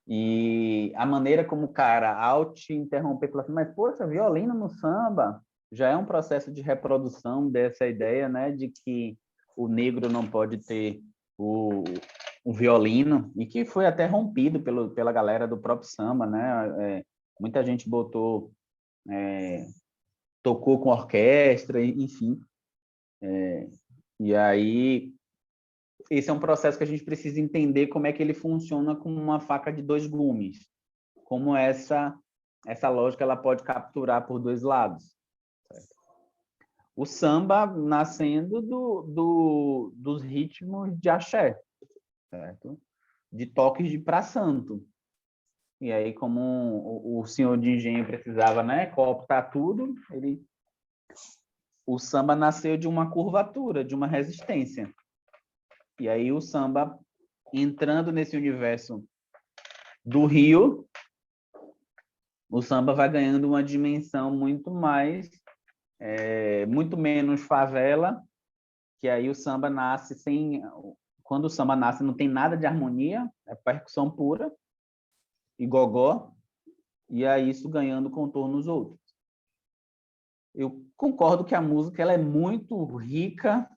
e a maneira como o cara, ao te interromper, fala assim, mas, poxa, violino no samba já é um processo de reprodução dessa ideia, né, de que o negro não pode ter o violino, e que foi até rompido pela galera do próprio samba, né? Muita gente tocou com orquestra, enfim. E aí, esse é um processo que a gente precisa entender como é que ele funciona como uma faca de dois gumes, como essa lógica ela pode capturar por dois lados. Certo? O samba nascendo dos ritmos de axé, certo? De toques de pra santo. E aí, como o senhor de engenho precisava, né, cooptar tudo, o samba nasceu de uma curvatura, de uma resistência. E aí o samba, entrando nesse universo do Rio, o samba vai ganhando uma dimensão muito menos favela, que aí o samba nasce quando o samba nasce não tem nada de harmonia, é percussão pura e gogó, e aí isso ganhando contornos outros. Eu concordo que a música ela é muito rica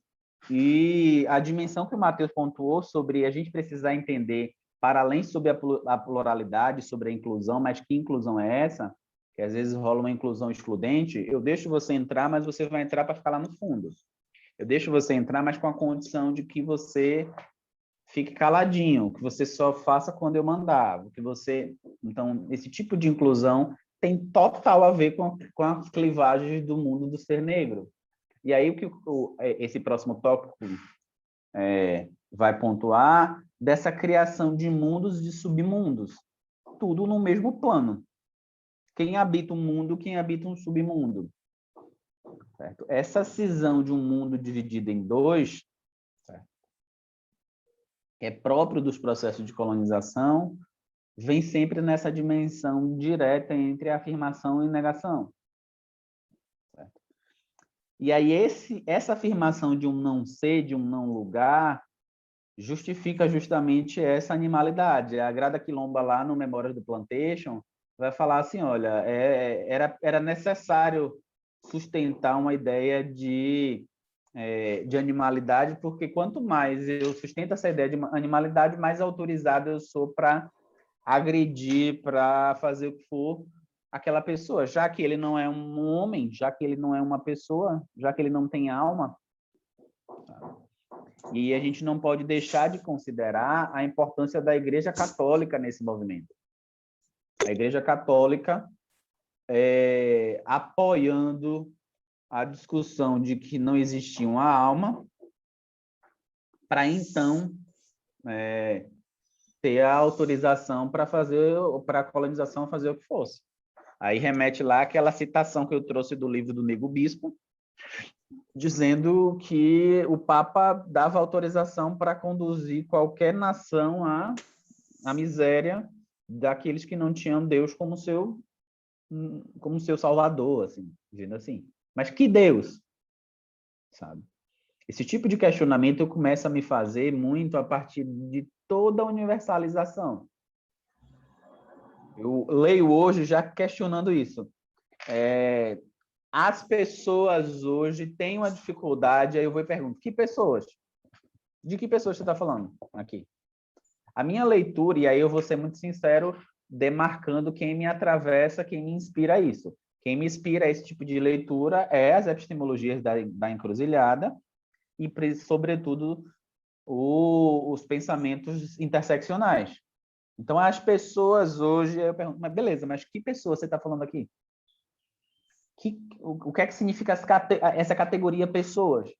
e a dimensão que o Matheus pontuou sobre a gente precisar entender, para além sobre a pluralidade, sobre a inclusão, mas que inclusão é essa? Que às vezes rola uma inclusão excludente, eu deixo você entrar, mas você vai entrar para ficar lá no fundo. Eu deixo você entrar, mas com a condição de que você fique caladinho, que você só faça quando eu mandar, que você... Então, esse tipo de inclusão tem total a ver com as clivagens do mundo do ser negro. E aí, esse próximo tópico vai pontuar dessa criação de mundos e de submundos, tudo no mesmo plano. Quem habita um mundo, quem habita um submundo. Certo? Essa cisão de um mundo dividido em dois, certo? É próprio dos processos de colonização, vem sempre nessa dimensão direta entre afirmação e negação. Certo? E aí essa afirmação de um não ser, de um não lugar, justifica justamente essa animalidade. A Grada Quilomba lá no Memórias do Plantation vai falar assim, olha, era necessário sustentar uma ideia de animalidade, porque quanto mais eu sustento essa ideia de animalidade, mais autorizado eu sou para agredir, para fazer o que for aquela pessoa, já que ele não é um homem, já que ele não é uma pessoa, já que ele não tem alma. E a gente não pode deixar de considerar a importância da Igreja Católica nesse movimento. A Igreja Católica, apoiando a discussão de que não existia uma alma, para então ter a autorização para a colonização fazer o que fosse. Aí remete lá aquela citação que eu trouxe do livro do Nego Bispo, dizendo que o Papa dava autorização para conduzir qualquer nação à miséria daqueles que não tinham Deus como seu salvador, assim, dizendo assim. Mas que Deus? Sabe? Esse tipo de questionamento eu começo a me fazer muito a partir de toda a universalização. Eu leio hoje já questionando isso. As pessoas hoje têm uma dificuldade, aí eu vou e pergunto, que pessoas? De que pessoas você está falando aqui? A minha leitura, e aí eu vou ser muito sincero, demarcando quem me atravessa, quem me inspira isso. Quem me inspira a esse tipo de leitura é as epistemologias da encruzilhada e, sobretudo, os pensamentos interseccionais. Então, as pessoas hoje, eu pergunto, mas beleza, mas que pessoa você está falando aqui? O que é que significa essa categoria pessoas?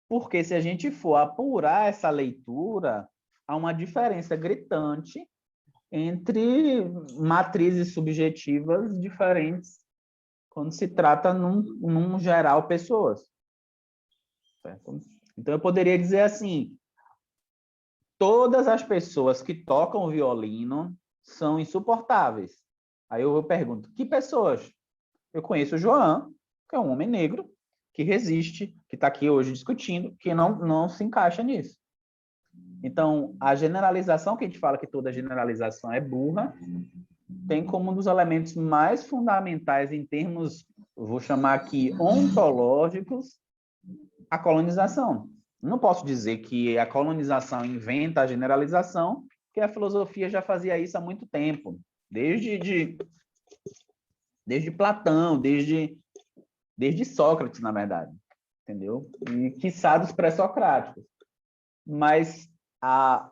Porque se a gente for apurar essa leitura, há uma diferença gritante entre matrizes subjetivas diferentes quando se trata, num geral, pessoas. Certo? Então, eu poderia dizer assim, todas as pessoas que tocam violino são insuportáveis. Aí eu pergunto, que pessoas? Eu conheço o João, que é um homem negro, que resiste, que está aqui hoje discutindo, que não se encaixa nisso. Então, a generalização, que a gente fala que toda generalização é burra, tem como um dos elementos mais fundamentais em termos, vou chamar aqui, ontológicos, a colonização. Não posso dizer que a colonização inventa a generalização, porque a filosofia já fazia isso há muito tempo, desde Platão, desde Sócrates, na verdade, entendeu? E quiçá dos pré-socráticos. Mas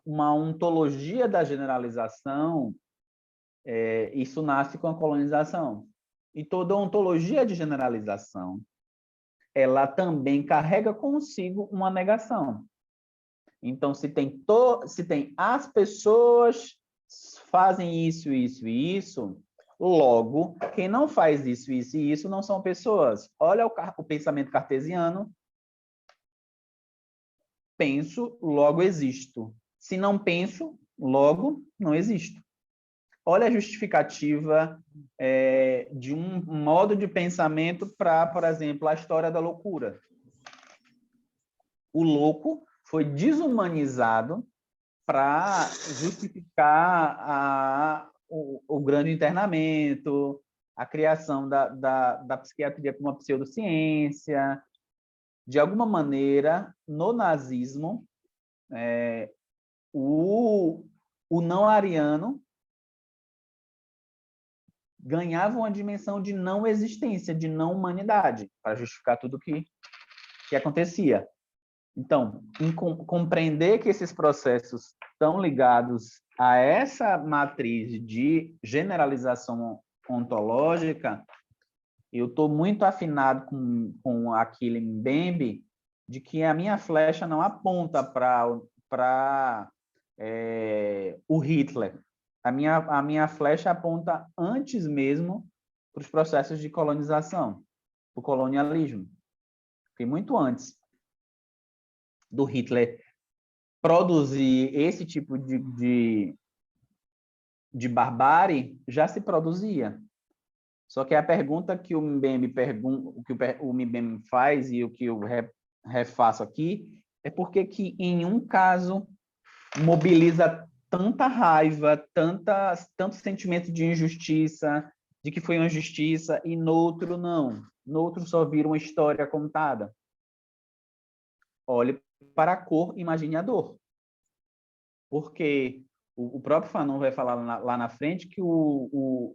uma ontologia da generalização, isso nasce com a colonização. E toda ontologia de generalização, ela também carrega consigo uma negação. Então, se tem as pessoas fazem isso, isso e isso, logo, quem não faz isso, isso e isso não são pessoas. Olha o pensamento cartesiano. Penso, logo existo. Se não penso, logo não existo. Olha a justificativa de um modo de pensamento para, por exemplo, a história da loucura. O louco foi desumanizado para justificar o grande internamento, a criação da psiquiatria como uma pseudociência. De alguma maneira, no nazismo, o não-ariano ganhava uma dimensão de não existência, de não humanidade, para justificar tudo que acontecia. Então, compreender que esses processos estão ligados a essa matriz de generalização ontológica, eu estou muito afinado com Achille Mbembe de que a minha flecha não aponta para o Hitler. A minha flecha aponta antes mesmo para os processos de colonização, para o colonialismo. Foi muito antes do Hitler produzir esse tipo de barbárie, já se produzia. Só que a pergunta que o Mbembe faz e o que eu refaço aqui é por que em um caso mobiliza tanta raiva, tanto sentimento de injustiça, de que foi uma injustiça, e no outro não. No outro só vira uma história contada. Olhe para a cor, imagine a dor. Porque o próprio Fanon vai falar lá na frente que o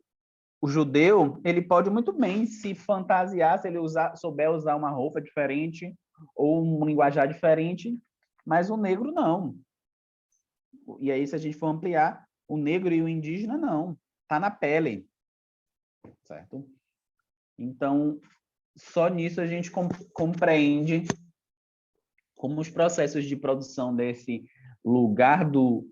judeu, ele pode muito bem se fantasiar, se ele souber usar uma roupa diferente ou um linguajar diferente, mas o negro não. E aí, se a gente for ampliar, o negro e o indígena não. Está na pele. certo? Então, só nisso a gente compreende como os processos de produção desse lugar do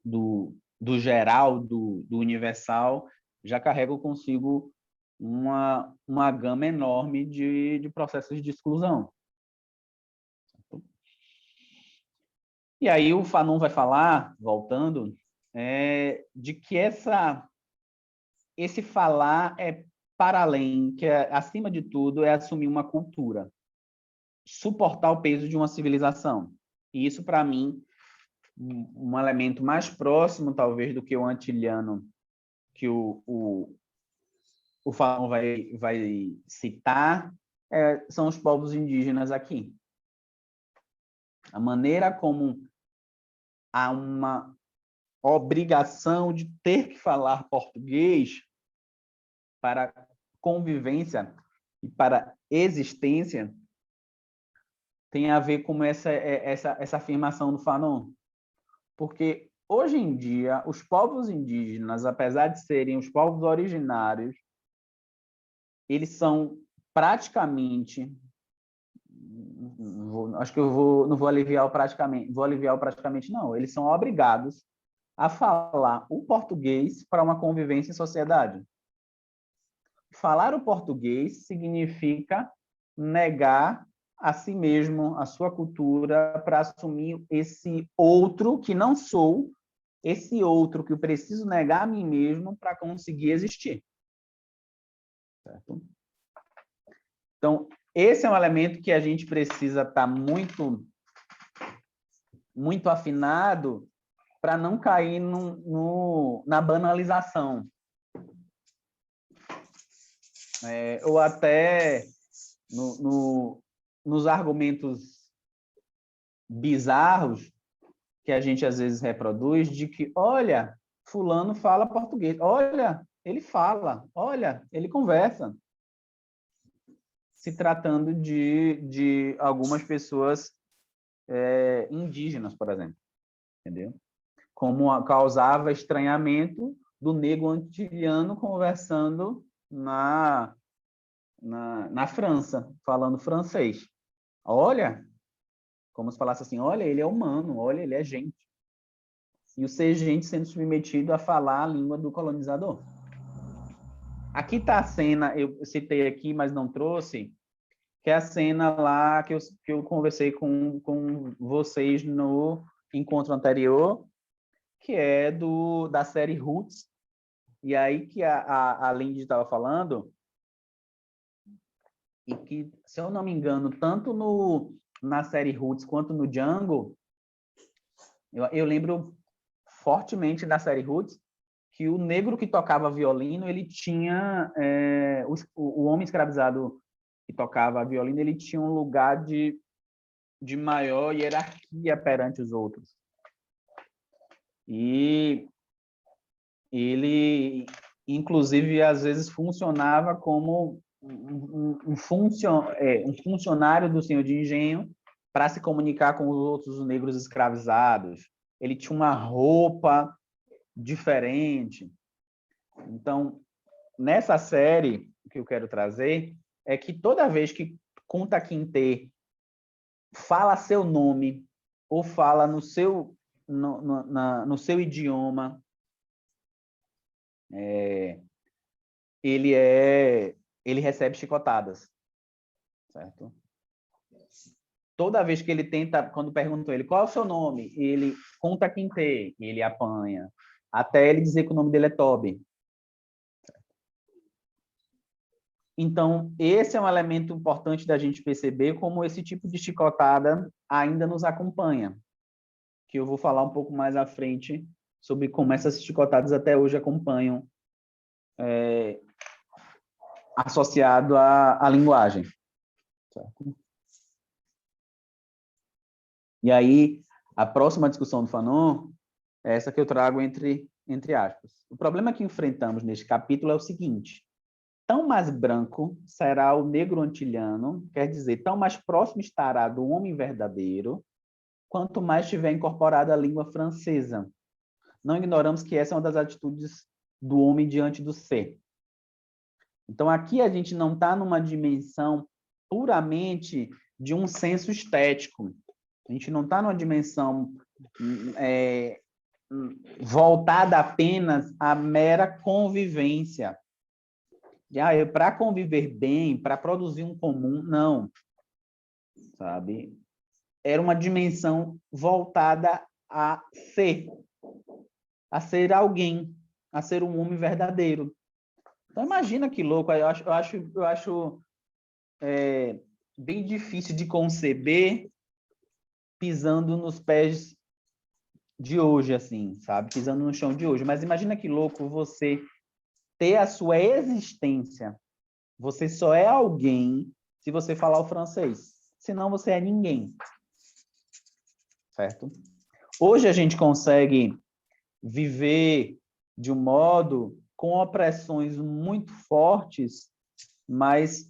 geral, do universal, já carregam consigo uma gama enorme de processos de exclusão. E aí o Fanon vai falar, voltando, de que esse falar é para além, que acima de tudo é assumir uma cultura, suportar o peso de uma civilização. E isso, para mim, um elemento mais próximo, talvez, do que o antiliano que o Fanon vai citar, são os povos indígenas aqui. A maneira como há uma obrigação de ter que falar português para convivência e para existência tem a ver com essa afirmação do Fanon. Porque, hoje em dia, os povos indígenas, apesar de serem os povos originários, eles são praticamente... acho que não vou aliviar o praticamente, não. Eles são obrigados a falar o português para uma convivência em sociedade. Falar o português significa negar a si mesmo, a sua cultura, para assumir esse outro que não sou, esse outro que eu preciso negar a mim mesmo para conseguir existir. Certo? Então, esse é um elemento que a gente precisa estar muito afinado para não cair na banalização. Ou até nos argumentos bizarros que a gente às vezes reproduz, de que, olha, fulano fala português, olha, ele fala, olha, ele conversa. Se tratando de algumas pessoas indígenas, por exemplo, entendeu? Como causava estranhamento do negro antiliano conversando na França, falando francês. Olha, como se falasse assim, olha, ele é humano, olha, ele é gente. E o ser gente sendo submetido a falar a língua do colonizador. Aqui está a cena, eu citei aqui, mas não trouxe, que é a cena lá que eu conversei com vocês no encontro anterior, que é da série Roots. E aí que a Lindy estava falando, e que, se eu não me engano, tanto na série Roots quanto no Django, eu lembro fortemente da série Roots, que o negro que tocava violino, ele tinha... o homem escravizado que tocava violino, ele tinha um lugar de maior hierarquia perante os outros. E ele, inclusive, às vezes funcionava como um funcionário do senhor de engenho para se comunicar com os outros negros escravizados. Ele tinha uma roupa diferente. Então, nessa série, o que eu quero trazer é que toda vez que Kunta Kinte fala seu nome ou fala no seu idioma, ele recebe chicotadas, certo? Toda vez que ele tenta, quando perguntam ele qual é o seu nome, ele Kunta Kinte, ele apanha, até ele dizer que o nome dele é Toby. Então, esse é um elemento importante da gente perceber como esse tipo de chicotada ainda nos acompanha, que eu vou falar um pouco mais à frente sobre como essas chicotadas até hoje acompanham associado à linguagem. Certo? E aí, a próxima discussão do Fanon é essa que eu trago entre aspas. O problema que enfrentamos neste capítulo é o seguinte: tão mais branco será o negro antiliano, quer dizer, tão mais próximo estará do homem verdadeiro, quanto mais tiver incorporado a língua francesa. Não ignoramos que essa é uma das atitudes do homem diante do ser. Então, aqui a gente não está numa dimensão puramente de um senso estético. A gente não está numa dimensão voltada apenas à mera convivência. Para conviver bem, para produzir um comum, não. Sabe? Era uma dimensão voltada a ser alguém, a ser um homem verdadeiro. Então, imagina que louco. Eu acho bem difícil de conceber pisando nos pés de hoje, assim, sabe? Pisando no chão de hoje. Mas imagina que louco você ter a sua existência. Você só é alguém se você falar o francês. Senão você é ninguém. Certo? Hoje a gente consegue viver de um modo com opressões muito fortes, mas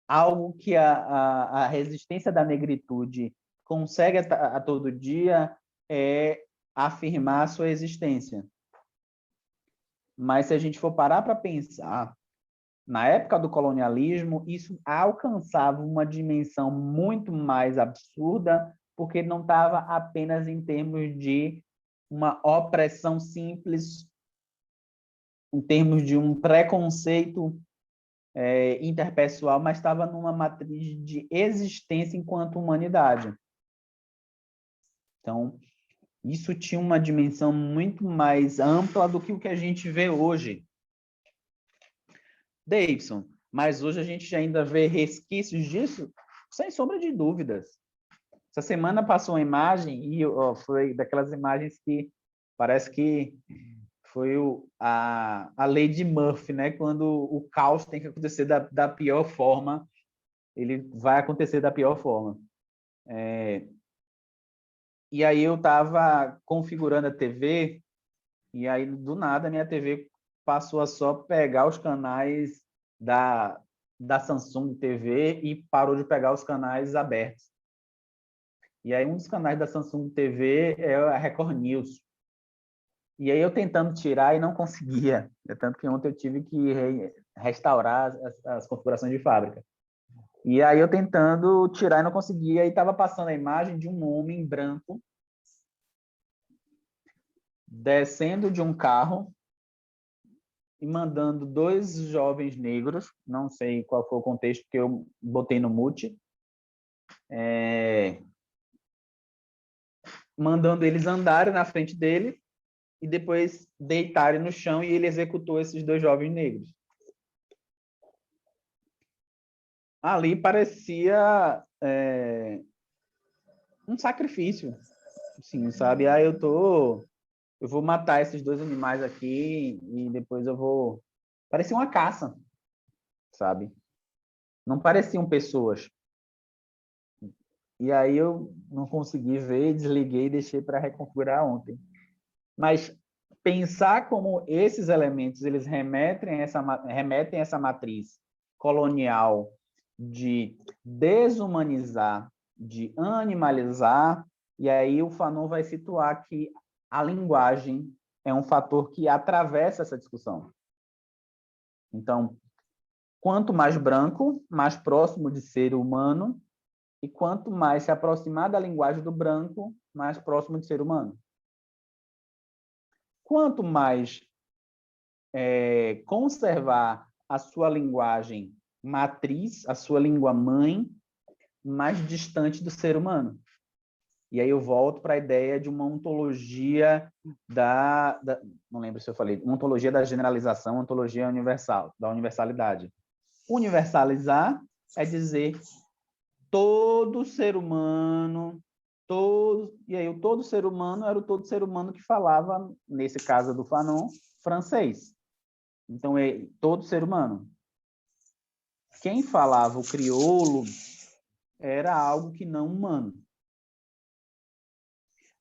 algo que a resistência da negritude consegue a todo dia é afirmar a sua existência. Mas se a gente for parar para pensar, na época do colonialismo, isso alcançava uma dimensão muito mais absurda, porque não estava apenas em termos de uma opressão simples, em termos de um preconceito interpessoal, mas estava numa matriz de existência enquanto humanidade. Então, isso tinha uma dimensão muito mais ampla do que o que a gente vê hoje. Davidson, mas hoje a gente ainda vê resquícios disso, sem sombra de dúvidas. Essa semana passou uma imagem, e foi daquelas imagens que parece que foi a lei de Murphy, né? Quando o caos tem que acontecer da pior forma, ele vai acontecer da pior forma. E aí eu estava configurando a TV, e aí do nada a minha TV passou a só pegar os canais da Samsung TV e parou de pegar os canais abertos. E aí um dos canais da Samsung TV é a Record News. E aí eu tentando tirar e não conseguia. Tanto que ontem eu tive que restaurar as configurações de fábrica. E aí eu tentando tirar e não conseguia. E estava passando a imagem de um homem branco descendo de um carro e mandando dois jovens negros, não sei qual foi o contexto que eu botei no mute, mandando eles andarem na frente dele e depois deitarem no chão, e ele executou esses dois jovens negros. Ali parecia um sacrifício, assim, sabe? Eu vou matar esses dois animais aqui e depois eu vou... Parecia uma caça, sabe? Não pareciam pessoas. E aí eu não consegui ver, desliguei e deixei para reconfigurar ontem. Mas pensar como esses elementos eles remetem a essa matriz colonial de desumanizar, de animalizar, e aí o Fanon vai situar que a linguagem é um fator que atravessa essa discussão. Então, quanto mais branco, mais próximo de ser humano, e quanto mais se aproximar da linguagem do branco, mais próximo de ser humano. Quanto mais conservar a sua linguagem matriz, a sua língua mãe, mais distante do ser humano. E aí eu volto para a ideia de uma ontologia não lembro se eu falei, uma ontologia da generalização, ontologia universal, da universalidade. Universalizar é dizer todo ser humano, e aí o todo ser humano era o todo ser humano que falava, nesse caso do Fanon, francês. Então, é todo ser humano. Quem falava o crioulo era algo que não humano.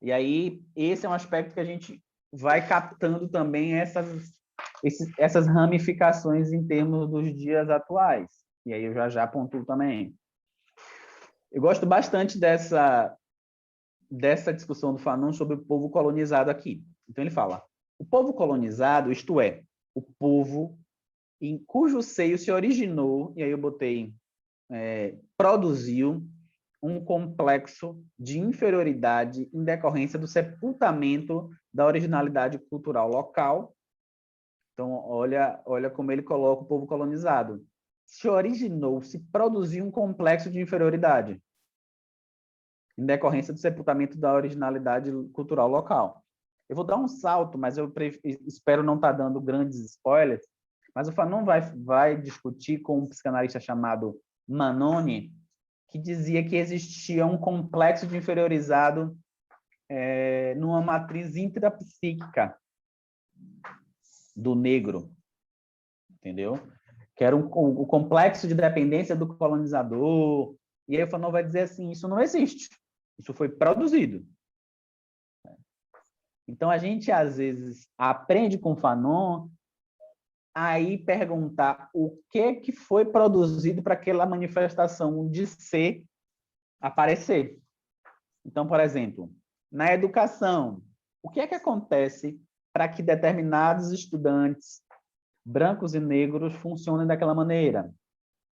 E aí, esse é um aspecto que a gente vai captando também essas ramificações em termos dos dias atuais. E aí eu já pontuo também. Eu gosto bastante dessa discussão do Fanon sobre o povo colonizado aqui. Então ele fala, o povo colonizado, isto é, o povo em cujo seio se originou, e aí eu botei, produziu um complexo de inferioridade em decorrência do sepultamento da originalidade cultural local. Então, olha como ele coloca o povo colonizado. Se originou, se produziu um complexo de inferioridade em decorrência do sepultamento da originalidade cultural local. Eu vou dar um salto, mas eu espero não estar dando grandes spoilers, mas o Fanon vai discutir com um psicanalista chamado Manoni, que dizia que existia um complexo de inferiorizado numa matriz intrapsíquica do negro, entendeu? Que era o complexo de dependência do colonizador. E aí o Fanon vai dizer assim, isso não existe, isso foi produzido. Então, a gente, às vezes, aprende com Fanon aí perguntar o que foi produzido para aquela manifestação de ser aparecer. Então, por exemplo, na educação, o que acontece para que determinados estudantes brancos e negros funcionem daquela maneira?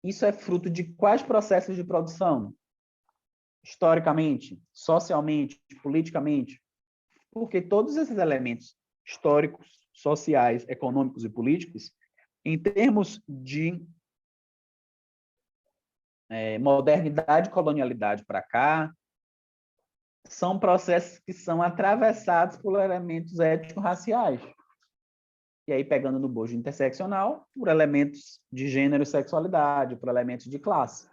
Isso é fruto de quais processos de produção? Historicamente, socialmente, politicamente? Porque todos esses elementos históricos, sociais, econômicos e políticos, em termos de modernidade e colonialidade para cá, são processos que são atravessados por elementos étnico-raciais. E aí, pegando no bojo interseccional, por elementos de gênero e sexualidade, por elementos de classe.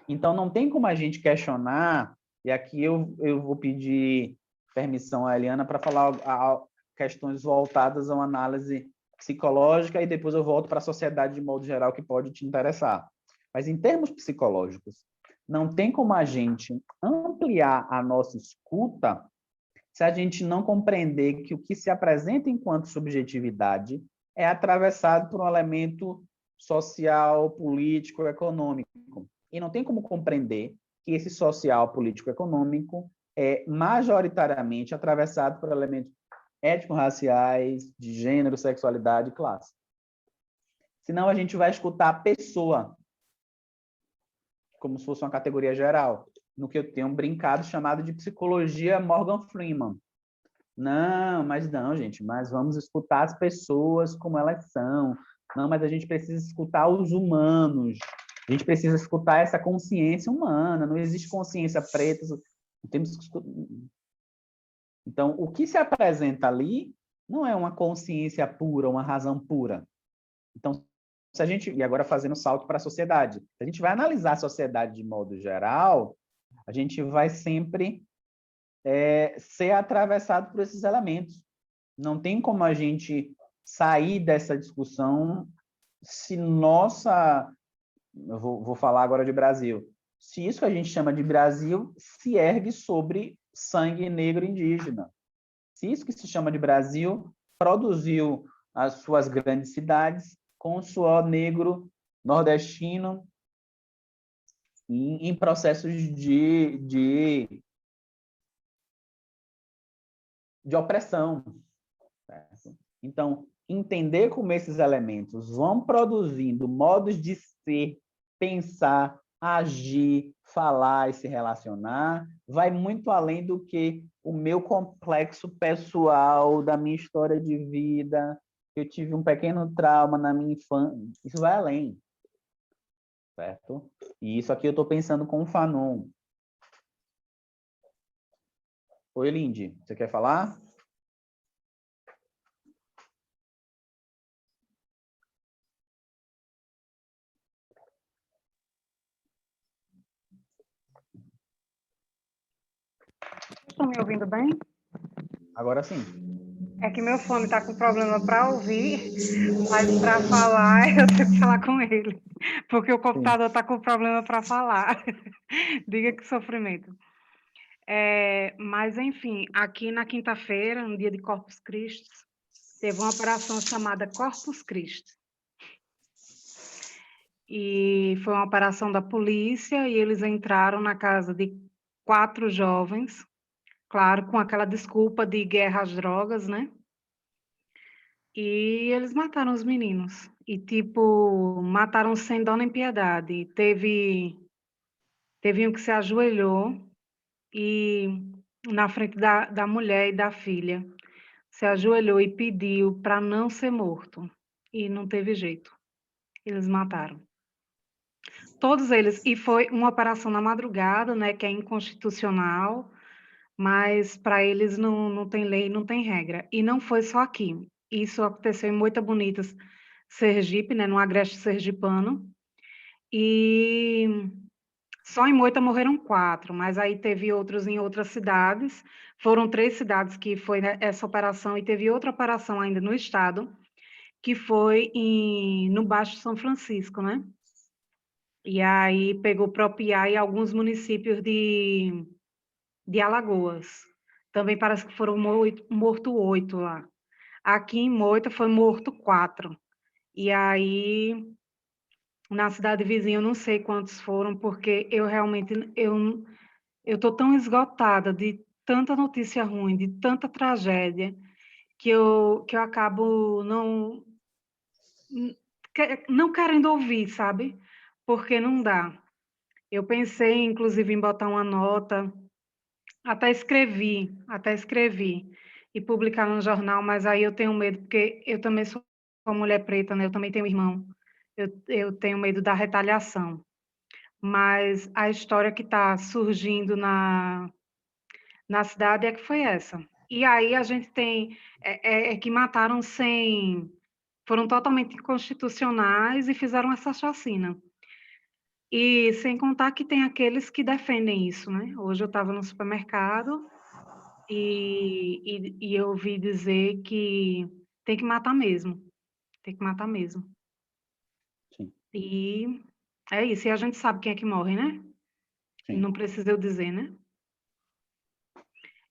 Então, não tem como a gente questionar, e aqui eu vou pedir permissão à Eliana para falar questões voltadas a uma análise psicológica, e depois eu volto para a sociedade de modo geral, que pode te interessar. Mas, em termos psicológicos, não tem como a gente ampliar a nossa escuta se a gente não compreender que o que se apresenta enquanto subjetividade é atravessado por um elemento social, político, econômico. E não tem como compreender que esse social, político, econômico é majoritariamente atravessado por elementos étnico-raciais, de gênero, sexualidade e classe. Senão a gente vai escutar a pessoa como se fosse uma categoria geral, no que eu tenho brincado chamado de psicologia Morgan Freeman. Não, gente, mas vamos escutar as pessoas como elas são. Não, mas a gente precisa escutar os humanos. A gente precisa escutar essa consciência humana. Não existe consciência preta. Temos que escutar. Então, o que se apresenta ali não é uma consciência pura, uma razão pura. Então, se a gente, e agora fazendo salto para a sociedade, se a gente vai analisar a sociedade de modo geral, a gente vai sempre ser atravessado por esses elementos. Não tem como a gente sair dessa discussão se eu vou falar agora de Brasil, se isso que a gente chama de Brasil se ergue sobre sangue negro indígena. Se isso que se chama de Brasil produziu as suas grandes cidades com suor negro nordestino em processos de opressão. Certo? Então, entender como esses elementos vão produzindo modos de ser, pensar, agir, falar e se relacionar, vai muito além do que o meu complexo pessoal, da minha história de vida. Eu tive um pequeno trauma na minha infância. Isso vai além. Certo? E isso aqui eu estou pensando com o Fanon. Oi, Lindy, você quer falar? Estão me ouvindo bem? Agora sim. É que meu fone está com problema para ouvir, mas para falar eu tenho que falar com ele, porque o computador está com problema para falar. Diga que sofrimento. Mas, enfim, aqui na quinta-feira, no dia de Corpus Christi, teve uma operação chamada Corpus Christi. E foi uma operação da polícia e eles entraram na casa de 4 jovens, claro, com aquela desculpa de guerra às drogas, né? E eles mataram os meninos. e tipo, mataram sem dó nem piedade. Teve um que se ajoelhou e na frente da mulher e da filha, se ajoelhou e pediu para não ser morto. E não teve jeito. Eles mataram. Todos eles. E foi uma operação na madrugada, né, que é inconstitucional, mas para eles não tem lei, não tem regra. E não foi só aqui. Isso aconteceu em Moita Bonitas, Sergipe, né, no Agreste Sergipano. E só em Moita morreram 4, mas aí teve outros em outras cidades. Foram 3 cidades que foi essa operação, e teve outra operação ainda no estado, que foi no Baixo São Francisco, né? E aí pegou Propiá e alguns municípios de Alagoas. Também parece que foram morto 8 lá. Aqui em Moita foi morto 4. E aí, na cidade vizinha, eu não sei quantos foram, porque eu realmente eu estou tão esgotada de tanta notícia ruim, de tanta tragédia, que eu acabo não querendo ouvir, sabe? Porque não dá. Eu pensei, inclusive, em botar uma nota, até escrevi, e publicar no jornal, mas aí eu tenho medo, porque eu também sou uma mulher preta, né? Eu também tenho irmão. Eu tenho medo da retaliação. Mas a história que está surgindo na cidade é que foi essa. E aí a gente tem que mataram foram totalmente inconstitucionais e fizeram essa chacina. E sem contar que tem aqueles que defendem isso, né? Hoje eu estava no supermercado e eu ouvi dizer que tem que matar mesmo, tem que matar mesmo. Sim, E é isso, e a gente sabe quem é que morre, né? sim. Não precisa eu dizer, né?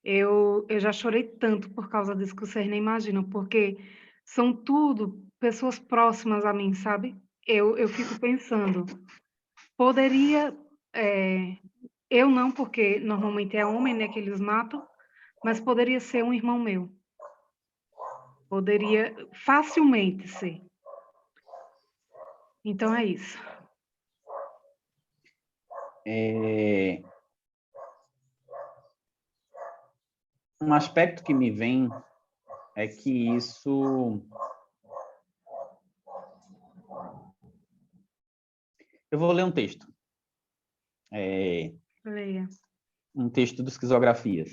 Eu já chorei tanto por causa disso que vocês nem imaginam, porque são tudo pessoas próximas a mim, sabe? Eu fico pensando, poderia, eu não, porque normalmente é homem, né, que eles matam, mas poderia ser um irmão meu. Poderia facilmente ser. Então é isso. Um aspecto que me vem é que isso... Eu vou ler um texto. Leia. Um texto do Esquizografias.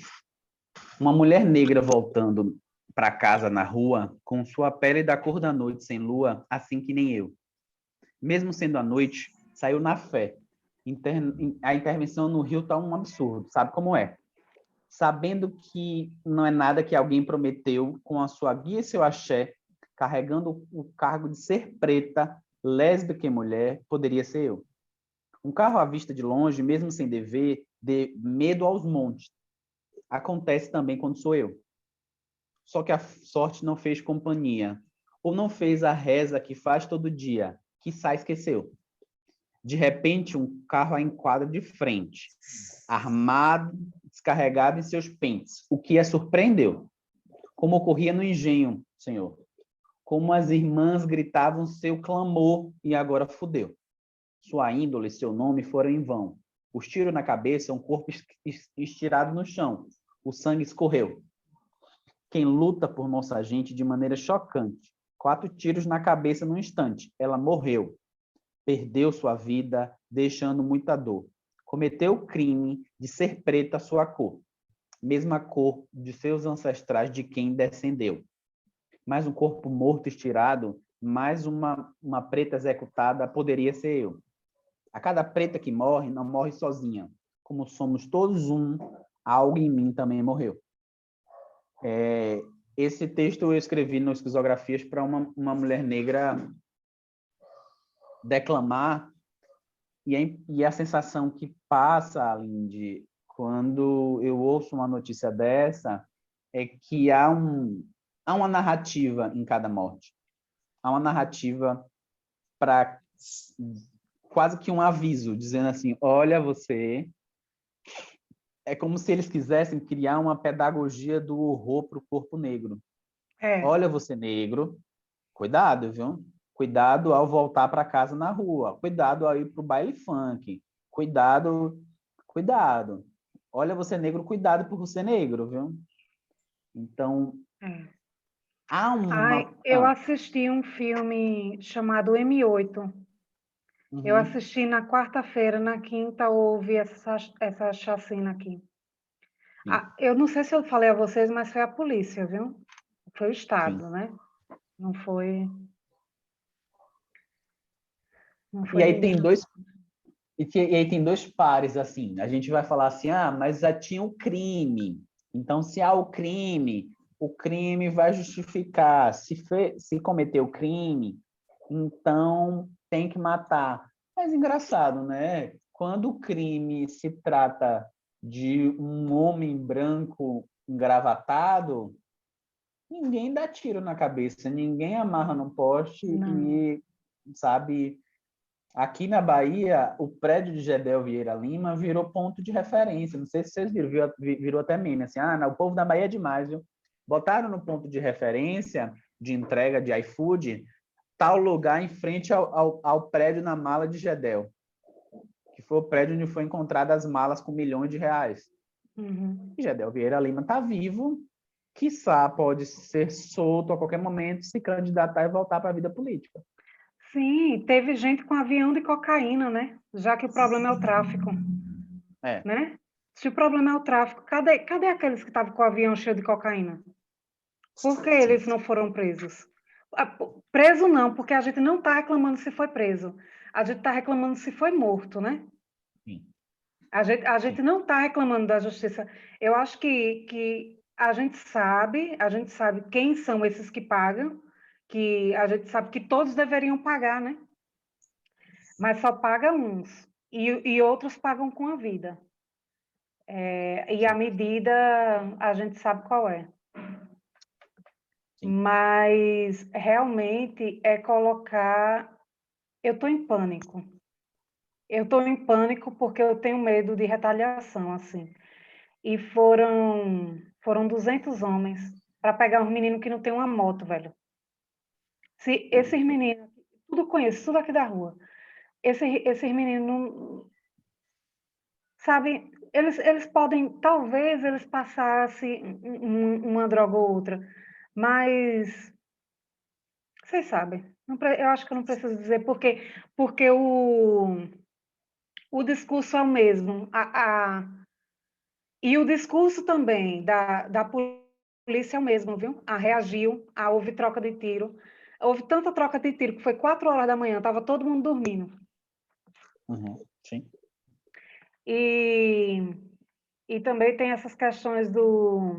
Uma mulher negra voltando para casa na rua, com sua pele da cor da noite sem lua, assim que nem eu. Mesmo sendo a noite, saiu na fé. A intervenção no rio está um absurdo, sabe como é? Sabendo que não é nada que alguém prometeu, com a sua guia e seu axé, carregando o cargo de ser preta, lésbica e mulher, poderia ser eu. Um carro à vista de longe, mesmo sem dever, de medo aos montes. Acontece também quando sou eu. Só que a sorte não fez companhia, ou não fez a reza que faz todo dia, quiçá esqueceu. De repente, um carro a enquadra de frente, armado, descarregado em seus pentes, o que a surpreendeu. Como ocorria no engenho, senhor. Como as irmãs gritavam seu clamor e agora fudeu. Sua índole e seu nome foram em vão. Os tiros na cabeça, um corpo estirado no chão. O sangue escorreu. Quem luta por nossa gente de maneira chocante. 4 tiros na cabeça num instante. Ela morreu. Perdeu sua vida, deixando muita dor. Cometeu o crime de ser preta a sua cor. Mesma cor de seus ancestrais de quem descendeu. Mais um corpo morto estirado, mais uma preta executada, poderia ser eu. A cada preta que morre, não morre sozinha. Como somos todos um, algo em mim também morreu. Esse texto eu escrevi no Esquizografias para uma mulher negra declamar, e a sensação que passa, Aline, quando eu ouço uma notícia dessa, é que há uma narrativa em cada morte. Há uma narrativa para quase que um aviso, dizendo assim, olha você... É como se eles quisessem criar uma pedagogia do horror para o corpo negro. Olha você negro, cuidado, viu? Cuidado ao voltar para casa na rua. Cuidado ao ir para o baile funk. Cuidado, cuidado. Olha, você é negro, cuidado por você negro, viu? Então, há uma... Eu assisti um filme chamado M8. Eu assisti na quarta-feira, na quinta houve essa chacina aqui. Eu não sei se eu falei a vocês, mas foi a polícia, viu? Foi o Estado, né? Não foi... E aí tem dois... E aí tem dois pares, assim. A gente vai falar assim, mas já tinha o crime. Então, se há o crime vai justificar. Se cometeu o crime, então tem que matar. Mas engraçado, né? Quando o crime se trata de um homem branco engravatado, ninguém dá tiro na cabeça, ninguém amarra num poste e, sabe... Aqui na Bahia, o prédio de Gedel Vieira Lima virou ponto de referência. Não sei se vocês viram, virou até meme, assim, o povo da Bahia é demais, viu? Botaram no ponto de referência de entrega de iFood tal lugar em frente ao prédio na mala de Gedel, que foi o prédio onde foi encontrado as malas com milhões de reais. E Gedel Vieira Lima está vivo, quiçá pode ser solto a qualquer momento, se candidatar e voltar para a vida política. Sim, teve gente com avião de cocaína, né? Já que o problema é o tráfico. Né? Se o problema é o tráfico, cadê aqueles que estavam com o avião cheio de cocaína? Por que eles não foram presos? Preso não, porque a gente não está reclamando se foi preso. A gente está reclamando se foi morto, né? Sim. A gente não está reclamando da justiça. Eu acho que a gente sabe quem são esses que pagam, que a gente sabe que todos deveriam pagar, né? Mas só paga uns, e outros pagam com a vida. E a medida, a gente sabe qual é. Sim. Mas, realmente, é colocar... Eu estou em pânico. Eu estou em pânico porque eu tenho medo de retaliação, assim. E foram 200 homens para pegar um menino que não tem uma moto, velho. Se esses meninos, tudo conheço, tudo aqui da rua, esses meninos, sabe, eles podem, talvez eles passassem uma droga ou outra, mas vocês sabem, eu acho que eu não preciso dizer porque o discurso é o mesmo, e o discurso também da polícia é o mesmo, viu? Reagiu, houve troca de tiro. Houve tanta troca de tiro que foi 4 horas da manhã, estava todo mundo dormindo. Sim. E também tem essas questões do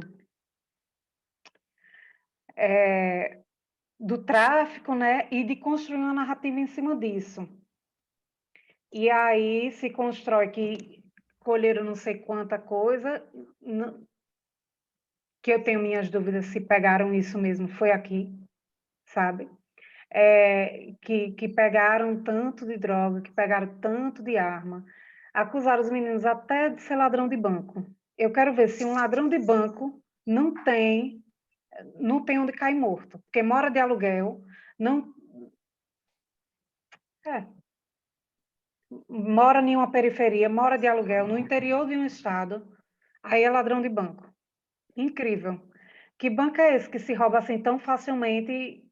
tráfico, né? E de construir uma narrativa em cima disso. E aí se constrói que colheram não sei quanta coisa... que eu tenho minhas dúvidas se pegaram isso mesmo, foi aqui, sabe? Que pegaram tanto de droga, que pegaram tanto de arma, acusaram os meninos até de ser ladrão de banco. Eu quero ver se um ladrão de banco não tem onde cair morto, porque mora de aluguel, não... mora em uma periferia, mora de aluguel, no interior de um estado, aí é ladrão de banco. Incrível. Que banco é esse que se rouba assim tão facilmente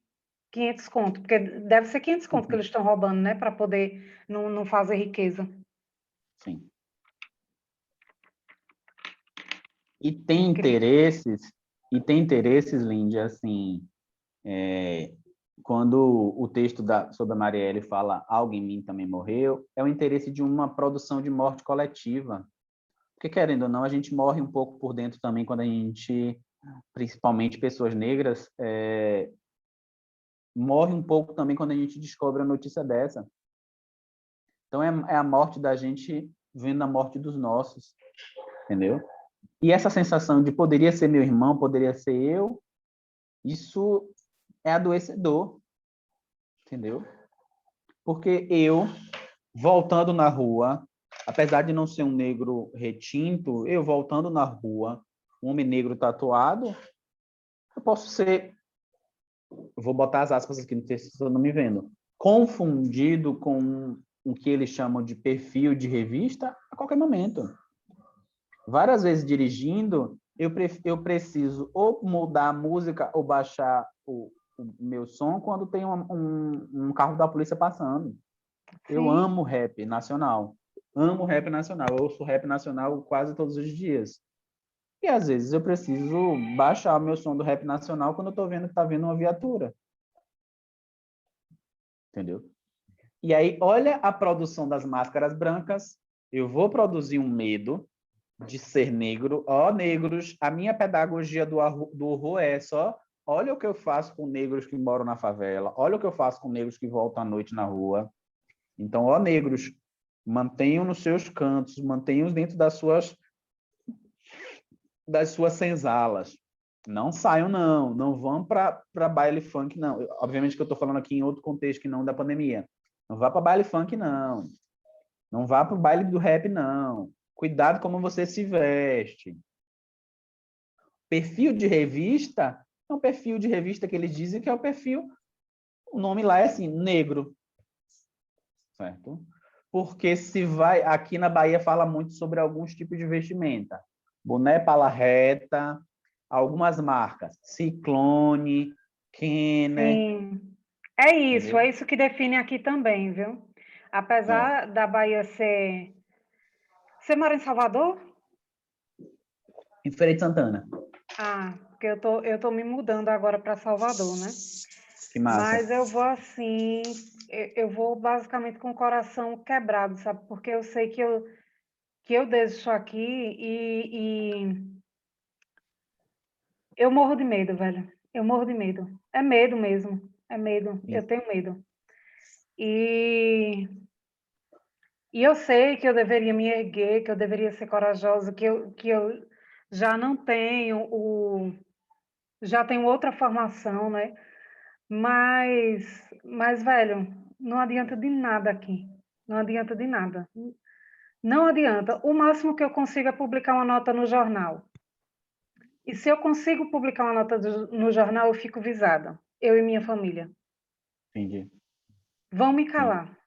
500 conto? Porque deve ser 500 conto que eles estão roubando, né? Para poder não fazer riqueza. Sim. E tem interesses, Lindy, assim, quando o texto sobre a Marielle fala algo em mim também morreu, é o interesse de uma produção de morte coletiva. Porque, querendo ou não, a gente morre um pouco por dentro também quando a gente, principalmente pessoas negras, morre um pouco também quando a gente descobre a notícia dessa. Então, é a morte da gente vendo a morte dos nossos, entendeu? E essa sensação de poderia ser meu irmão, poderia ser eu, isso é adoecedor, entendeu? Porque eu, voltando na rua, apesar de não ser um negro retinto, eu voltando na rua, um homem negro tatuado, eu posso ser, eu vou botar as aspas aqui, não sei se vocês estão me vendo, confundido com o que eles chamam de perfil de revista a qualquer momento. Várias vezes dirigindo, eu preciso ou mudar a música ou baixar o meu som quando tem um carro da polícia passando. Eu Sim. amo rap nacional. Amo rap nacional. Eu ouço rap nacional quase todos os dias. E às vezes eu preciso baixar o meu som do rap nacional quando eu tô vendo que tá vindo uma viatura. Entendeu? E aí, olha a produção das máscaras brancas. Eu vou produzir um medo de ser negro. Ó, negros, a minha pedagogia do horror é só: olha o que eu faço com negros que moram na favela, olha o que eu faço com negros que voltam à noite na rua. Então, ó, negros, mantenham nos seus cantos, mantenham dentro das suas senzalas. Não saiam, não. Não vão para baile funk, não. Obviamente que eu estou falando aqui em outro contexto que não da pandemia. Não vá para baile funk, não. Não vá para o baile do rap, não. Cuidado como você se veste. Perfil de revista é um perfil de revista que eles dizem que é o perfil... O nome lá é assim, negro. Certo? Porque se vai... Aqui na Bahia fala muito sobre alguns tipos de vestimenta. Boné pala reta, algumas marcas. Ciclone, Kenner. Sim. Entendeu? É isso que define aqui também, viu? É. Apesar da Bahia ser... Você mora em Salvador? Em Feira de Santana. Ah, porque eu tô me mudando agora para Salvador, né? Que massa. Mas eu vou assim, eu vou basicamente com o coração quebrado, sabe? Porque eu sei que eu deixo aqui e eu morro de medo, velho. Eu morro de medo. É medo mesmo. É medo. Eu tenho medo. E, e eu sei que eu deveria me erguer, que eu deveria ser corajosa, que eu já não tenho já tenho outra formação, né? Mas, velho, não adianta de nada aqui. Não adianta de nada. Não adianta. O máximo que eu consigo é publicar uma nota no jornal. E se eu consigo publicar uma nota no jornal, eu fico visada. Eu e minha família. Entendi. Vão me Entendi. calar,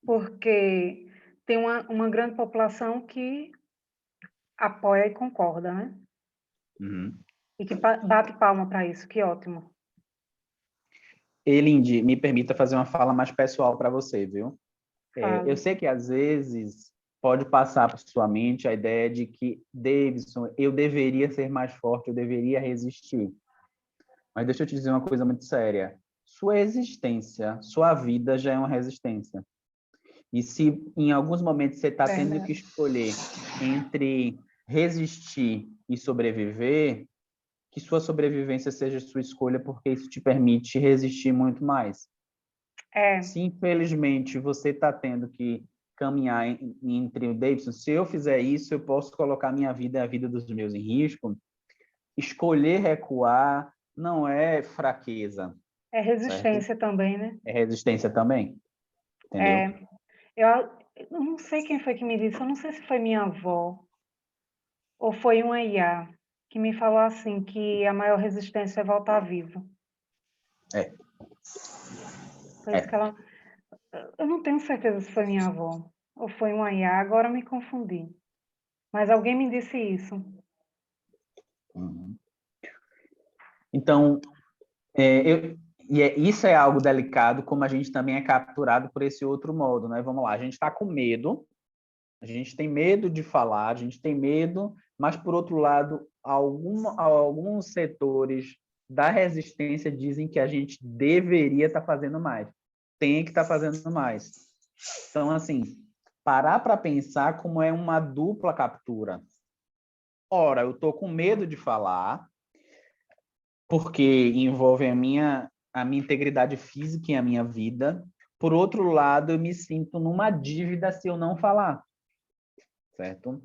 porque tem uma grande população que apoia e concorda, né? Uhum. E que bate palma para isso. Que ótimo. Elindy, me permita fazer uma fala mais pessoal para você, viu? Eu Fale. sei que às vezes pode passar por sua mente a ideia de que, Davidson, eu deveria ser mais forte, eu deveria resistir. Mas deixa eu te dizer uma coisa muito séria. Sua existência, sua vida já é uma resistência. E se em alguns momentos você está tendo que Verdade. escolher entre resistir e sobreviver, que sua sobrevivência seja sua escolha, porque isso te permite resistir muito mais. É, Se infelizmente você está tendo que caminhar entre o Davidson, se eu fizer isso, eu posso colocar minha vida e a vida dos meus em risco. Escolher recuar não é fraqueza, é certo? resistência também, né? É resistência também, entendeu? É, eu não sei quem foi que me disse, eu não sei se foi minha avó ou foi uma IA que me falou assim que a maior resistência é voltar vivo. É, Foi isso que é. ela... Eu não tenho certeza se foi minha avó ou foi uma IA, agora me confundi. Mas alguém me disse isso. Uhum. Então, isso é algo delicado, como a gente também é capturado por esse outro modo, né? Vamos lá, a gente está com medo, a gente tem medo de falar, a gente tem medo, mas, por outro lado, alguns setores da resistência dizem que a gente deveria estar fazendo mais, tem que estar fazendo mais. Então, assim, parar para pensar como é uma dupla captura. Ora, eu estou com medo de falar, porque envolve a minha integridade física e a minha vida. Por outro lado, eu me sinto numa dívida se eu não falar, certo?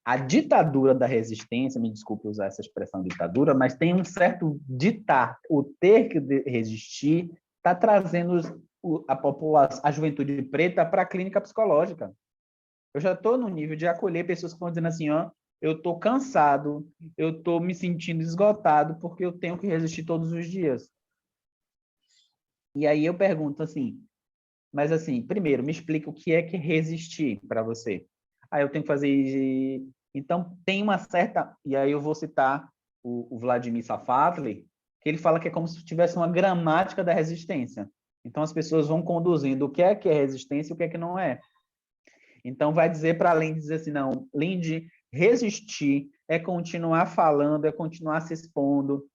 A ditadura da resistência, me desculpe usar essa expressão ditadura, mas tem um certo ditar, o ter que resistir está trazendo a população, a juventude preta para a clínica psicológica. Eu já estou no nível de acolher pessoas que estão dizendo assim, ó, eu estou cansado, eu estou me sentindo esgotado porque eu tenho que resistir todos os dias. E aí eu pergunto assim, Mas, assim, primeiro, me explica o que é resistir para você. Aí eu tenho que fazer... Então, tem uma certa... E aí eu vou citar o Vladimir Safatli, que ele fala que é como se tivesse uma gramática da resistência. Então, as pessoas vão conduzindo o que é resistência e o que não é. Então, vai dizer para além de dizer assim, não, além de resistir, é continuar falando, é continuar se expondo.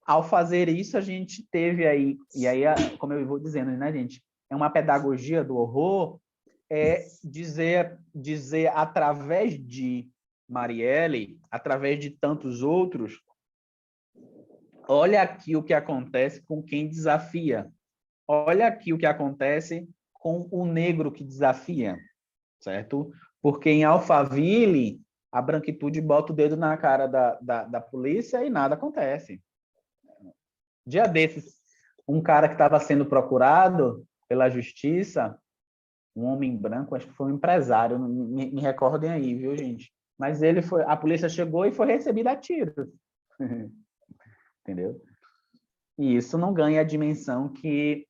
Ao fazer isso, a gente teve aí, e aí, como eu vou dizendo, né, gente, é uma pedagogia do horror, dizer através de Marielle, através de tantos outros, olha aqui o que acontece com quem desafia. Olha aqui o que acontece com o negro que desafia, certo? Porque em Alphaville, a branquitude bota o dedo na cara da polícia e nada acontece. Dia desses, um cara que estava sendo procurado pela justiça, um homem branco, acho que foi um empresário, me recordem aí, viu, gente? Mas a polícia chegou e foi recebida a tiros. Entendeu? E isso não ganha a dimensão que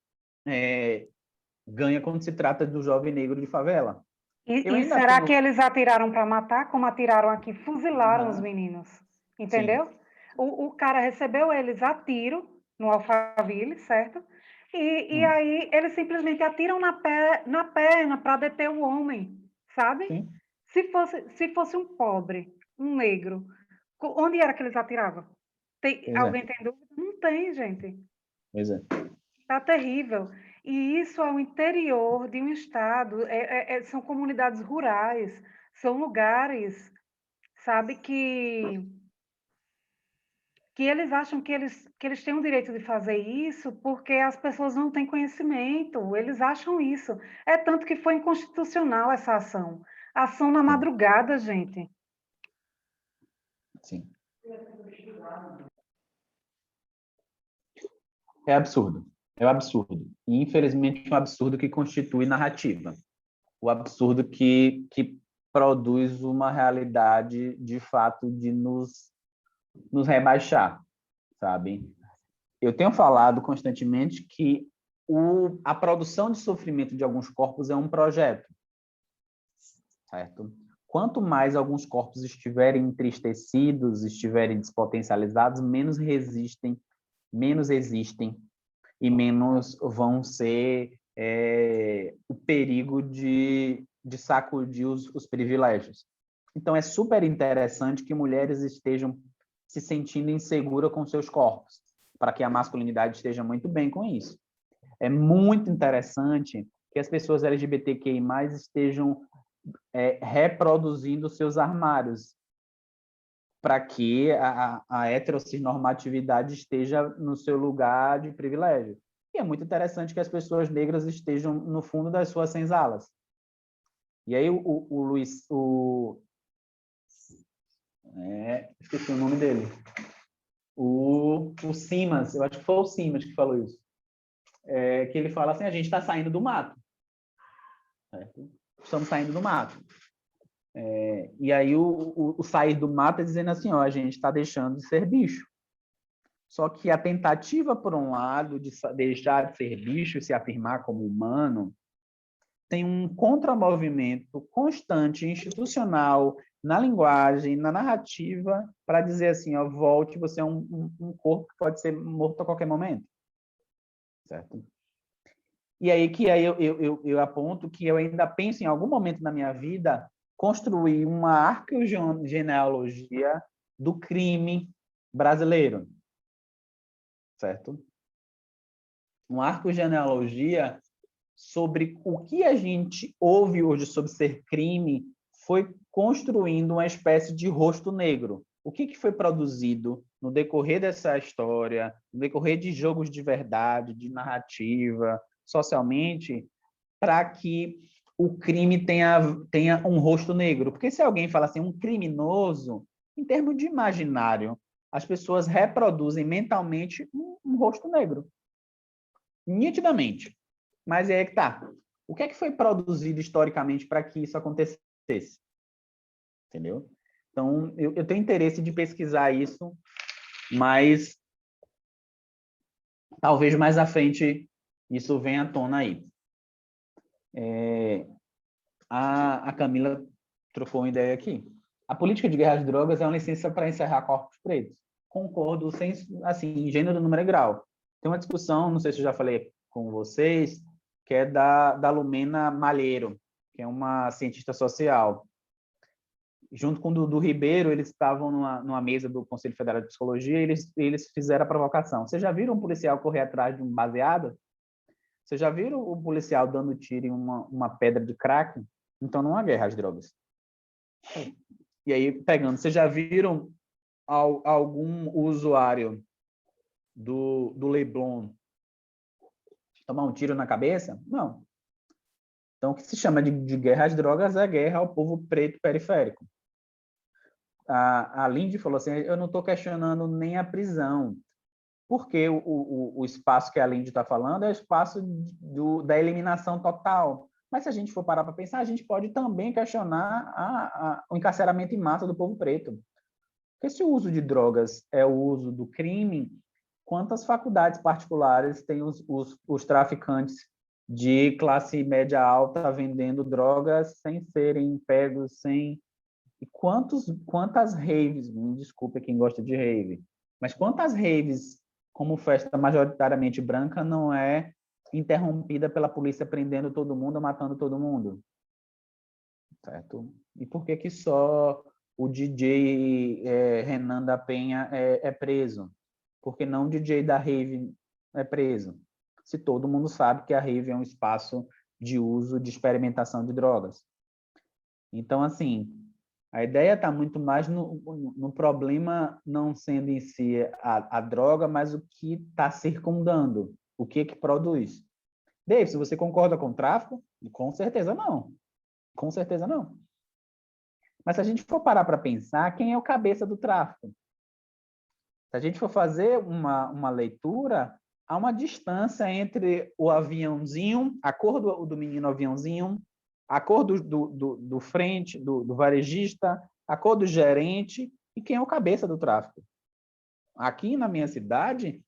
ganha quando se trata do jovem negro de favela. E será que eles atiraram para matar, como atiraram aqui, fuzilaram os meninos, entendeu? O cara recebeu eles a tiro no Alphaville, certo? E aí eles simplesmente atiram na perna para deter o homem, sabe? Sim. Se fosse um pobre, um negro, onde era que eles atiravam? Alguém tem dúvida? Não tem, gente. Pois é. Tá terrível. E isso é o interior de um estado, são comunidades rurais, são lugares, sabe, que eles acham que eles têm o direito de fazer isso porque as pessoas não têm conhecimento, eles acham isso. É tanto que foi inconstitucional essa ação. Ação na madrugada, gente. Sim. É absurdo. É um absurdo. E, infelizmente, um absurdo que constitui narrativa. O absurdo que produz uma realidade, de fato, de nos rebaixar, sabe? Eu tenho falado constantemente que a produção de sofrimento de alguns corpos é um projeto, certo? Quanto mais alguns corpos estiverem entristecidos, estiverem despotencializados, menos existem e menos vão ser o perigo de sacudir os privilégios. Então, é super interessante que mulheres estejam se sentindo inseguras com seus corpos, para que a masculinidade esteja muito bem com isso. É muito interessante que as pessoas LGBTQI+, estejam reproduzindo seus armários, para que a heteronormatividade esteja no seu lugar de privilégio. E é muito interessante que as pessoas negras estejam no fundo das suas senzalas. E aí o Luiz... esqueci o nome dele. O Simas, eu acho que foi o Simas que falou isso. Que ele fala assim, a gente está saindo do mato. Certo? Estamos saindo do mato. E aí o sair do mato é dizendo assim, ó, a gente está deixando de ser bicho. Só que a tentativa, por um lado, de deixar de ser bicho e se afirmar como humano, tem um contramovimento constante, institucional, na linguagem, na narrativa, para dizer assim, ó, volte, você é um corpo que pode ser morto a qualquer momento. Certo? E aí eu aponto que eu ainda penso em algum momento na minha vida construir uma arqueogenealogia do crime brasileiro, certo? Uma arqueogenealogia sobre o que a gente ouve hoje sobre ser crime foi construindo uma espécie de rosto negro. O que foi produzido no decorrer dessa história, no decorrer de jogos de verdade, de narrativa, socialmente, para que o crime tenha um rosto negro. Porque se alguém fala assim, um criminoso, em termos de imaginário, as pessoas reproduzem mentalmente um rosto negro. Nitidamente. Mas é que tá. O que é que foi produzido historicamente para que isso acontecesse? Entendeu? Então, eu tenho interesse de pesquisar isso, mas talvez mais à frente isso vem à tona aí. A Camila trocou uma ideia aqui. A política de guerra às drogas é uma licença para encerrar corpos pretos. Concordo, sem, assim, gênero, número e grau. Tem uma discussão, não sei se eu já falei com vocês, que é da Lumena Malheiro, que é uma cientista social. Junto com o Dudu Ribeiro, eles estavam numa mesa do Conselho Federal de Psicologia e eles fizeram a provocação. Vocês já viram um policial correr atrás de um baseado? Vocês já viram o policial dando tiro em uma pedra de crack? Então não há guerra às drogas. E aí, pegando, vocês já viram algum usuário do Leblon tomar um tiro na cabeça? Não. Então, o que se chama de guerra às drogas é guerra ao povo preto periférico. A Lindy falou assim, eu não estou questionando nem a prisão, porque o espaço que a Lindy está falando é o espaço da eliminação total. Mas se a gente for parar para pensar, a gente pode também questionar o encarceramento em massa do povo preto. Porque se o uso de drogas é o uso do crime, quantas faculdades particulares têm os traficantes de classe média alta vendendo drogas sem serem pegos, sem... E quantas raves, me desculpe quem gosta de rave, mas quantas raves, como festa majoritariamente branca, não é interrompida pela polícia prendendo todo mundo, matando todo mundo? Certo? E por que só o DJ Renan da Penha é preso? Por que não o DJ da rave é preso? Se todo mundo sabe que a rave é um espaço de uso, de experimentação de drogas. Então, assim, a ideia está muito mais no problema não sendo em si a droga, mas o que está circundando, o que produz. Dave, se você concorda com o tráfico? Com certeza não. Com certeza não. Mas se a gente for parar para pensar, quem é o cabeça do tráfico? Se a gente for fazer uma leitura, há uma distância entre o aviãozinho, a cor do menino aviãozinho, a cor do frente, do varejista, a cor do gerente e quem é o cabeça do tráfico. Aqui na minha cidade,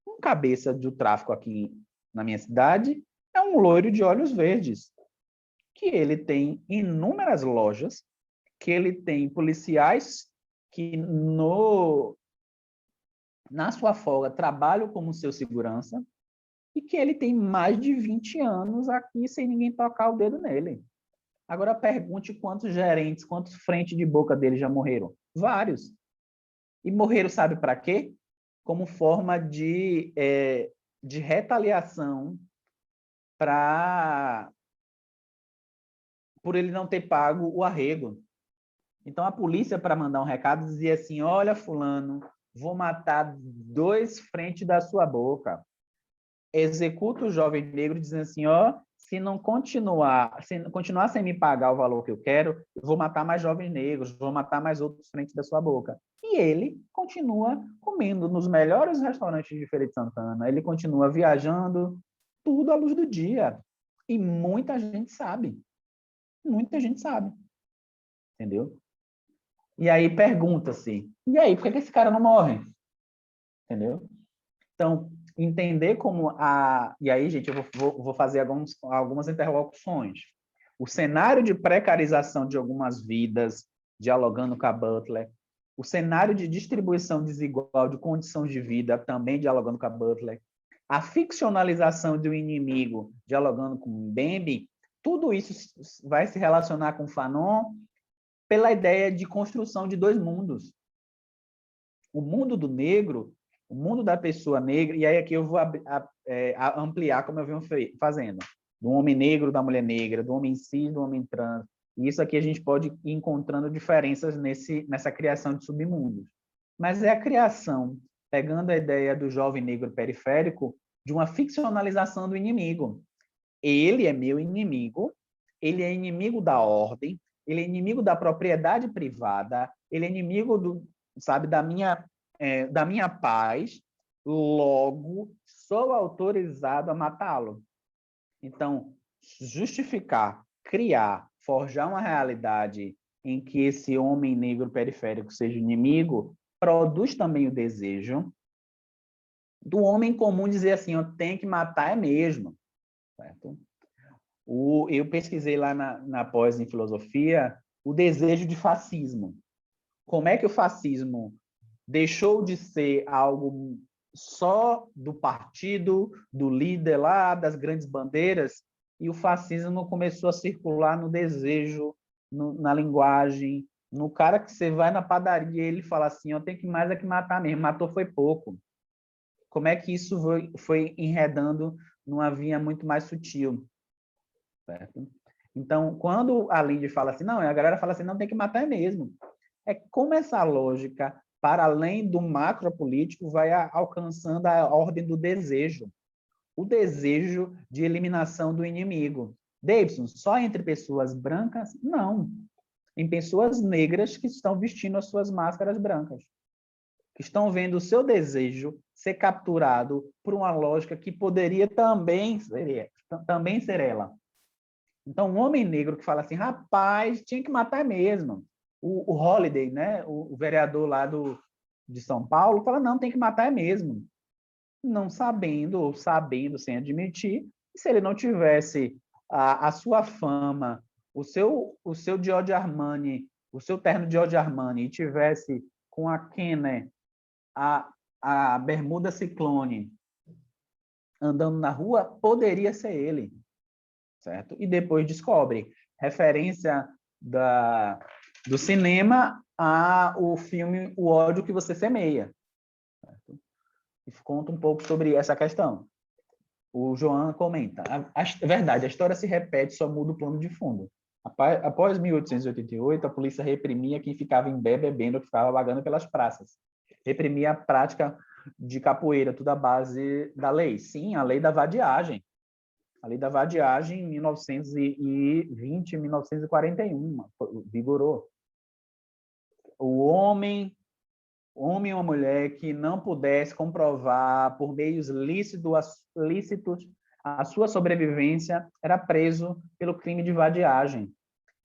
um cabeça do tráfico aqui na minha cidade é um loiro de olhos verdes, que ele tem inúmeras lojas, que ele tem policiais que na sua folga trabalham como seu segurança e que ele tem mais de 20 anos aqui sem ninguém tocar o dedo nele. Agora pergunte quantos gerentes, quantos frente de boca dele já morreram. Vários. E morreram sabe para quê? Como forma de retaliação por ele não ter pago o arrego. Então a polícia, para mandar um recado, dizia assim, olha fulano, vou matar 2 frente da sua boca. Executa o jovem negro dizendo assim, se continuar sem me pagar o valor que eu quero, eu vou matar mais jovens negros, vou matar mais outros frente da sua boca. E ele continua comendo nos melhores restaurantes de Feira de Santana, ele continua viajando, tudo à luz do dia. E muita gente sabe. Muita gente sabe. Entendeu? E aí pergunta-se, e aí, por que esse cara não morre? Entendeu? Então, entender como E aí, gente, eu vou fazer algumas interlocuções. O cenário de precarização de algumas vidas, dialogando com a Butler, o cenário de distribuição desigual de condições de vida, também dialogando com a Butler, a ficcionalização do inimigo, dialogando com Mbembe, tudo isso vai se relacionar com Fanon pela ideia de construção de 2 mundos. O mundo do negro, o mundo da pessoa negra, e aí aqui eu vou ampliar como eu venho fazendo, do homem negro, da mulher negra, do homem cis, do homem trans. E isso aqui a gente pode ir encontrando diferenças nessa criação de submundos. Mas é a criação, pegando a ideia do jovem negro periférico, de uma ficcionalização do inimigo. Ele é meu inimigo, ele é inimigo da ordem, ele é inimigo da propriedade privada, ele é inimigo da minha paz, logo sou autorizado a matá-lo. Então, justificar, criar, forjar uma realidade em que esse homem negro periférico seja inimigo, produz também o desejo do homem comum dizer assim, ó, tem que matar é mesmo. Certo? Eu pesquisei lá na pós em filosofia o desejo de fascismo. Como é que o fascismo deixou de ser algo só do partido, do líder lá, das grandes bandeiras, e o fascismo começou a circular no desejo, na linguagem, no cara que você vai na padaria e ele fala assim, eu tenho que mais é que matar mesmo, matou foi pouco. Como é que isso foi enredando numa via muito mais sutil, certo? Então, quando a Lindy fala assim, não, a galera fala assim, não, tem que matar mesmo. É como essa lógica, para além do macropolítico, vai alcançando a ordem do desejo. O desejo de eliminação do inimigo. Davidson, só entre pessoas brancas? Não. Em pessoas negras que estão vestindo as suas máscaras brancas. Que estão vendo o seu desejo ser capturado por uma lógica que poderia também ser ela. Então, um homem negro que fala assim, rapaz, tinha que matar mesmo. O Holliday, né, o vereador lá de São Paulo, fala, não, tem que matar mesmo. Não sabendo, ou sabendo sem admitir, se ele não tivesse a sua fama, o seu Giorgio Armani, o seu terno Giorgio Armani, e tivesse com a Kenner, a bermuda Ciclone, andando na rua, poderia ser ele. Certo? E depois descobre referência do cinema ao filme O Ódio que Você Semeia. Certo? E conta um pouco sobre essa questão. O João comenta, verdade, a história se repete, só muda o plano de fundo. Após 1888, a polícia reprimia quem ficava em pé bebendo, que ficava vagando pelas praças. Reprimia a prática de capoeira, tudo à base da lei. Sim, a lei da vadiagem. A lei da vadiagem, em 1920, 1941, vigorou. O homem ou uma mulher que não pudesse comprovar por meios lícitos a sua sobrevivência era preso pelo crime de vadiagem.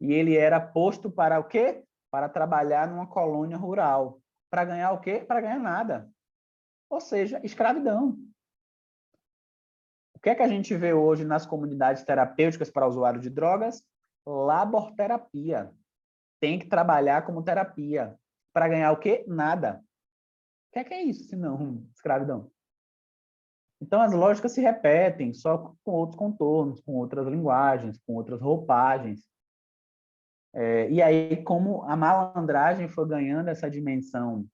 E ele era posto para o quê? Para trabalhar numa colônia rural. Para ganhar o quê? Para ganhar nada. Ou seja, escravidão. O que é que a gente vê hoje nas comunidades terapêuticas para usuários de drogas? Laborterapia. Tem que trabalhar como terapia. Para ganhar o quê? Nada. O que é isso, se não escravidão? Então, as lógicas se repetem, só com outros contornos, com outras linguagens, com outras roupagens. E aí, como a malandragem foi ganhando essa dimensão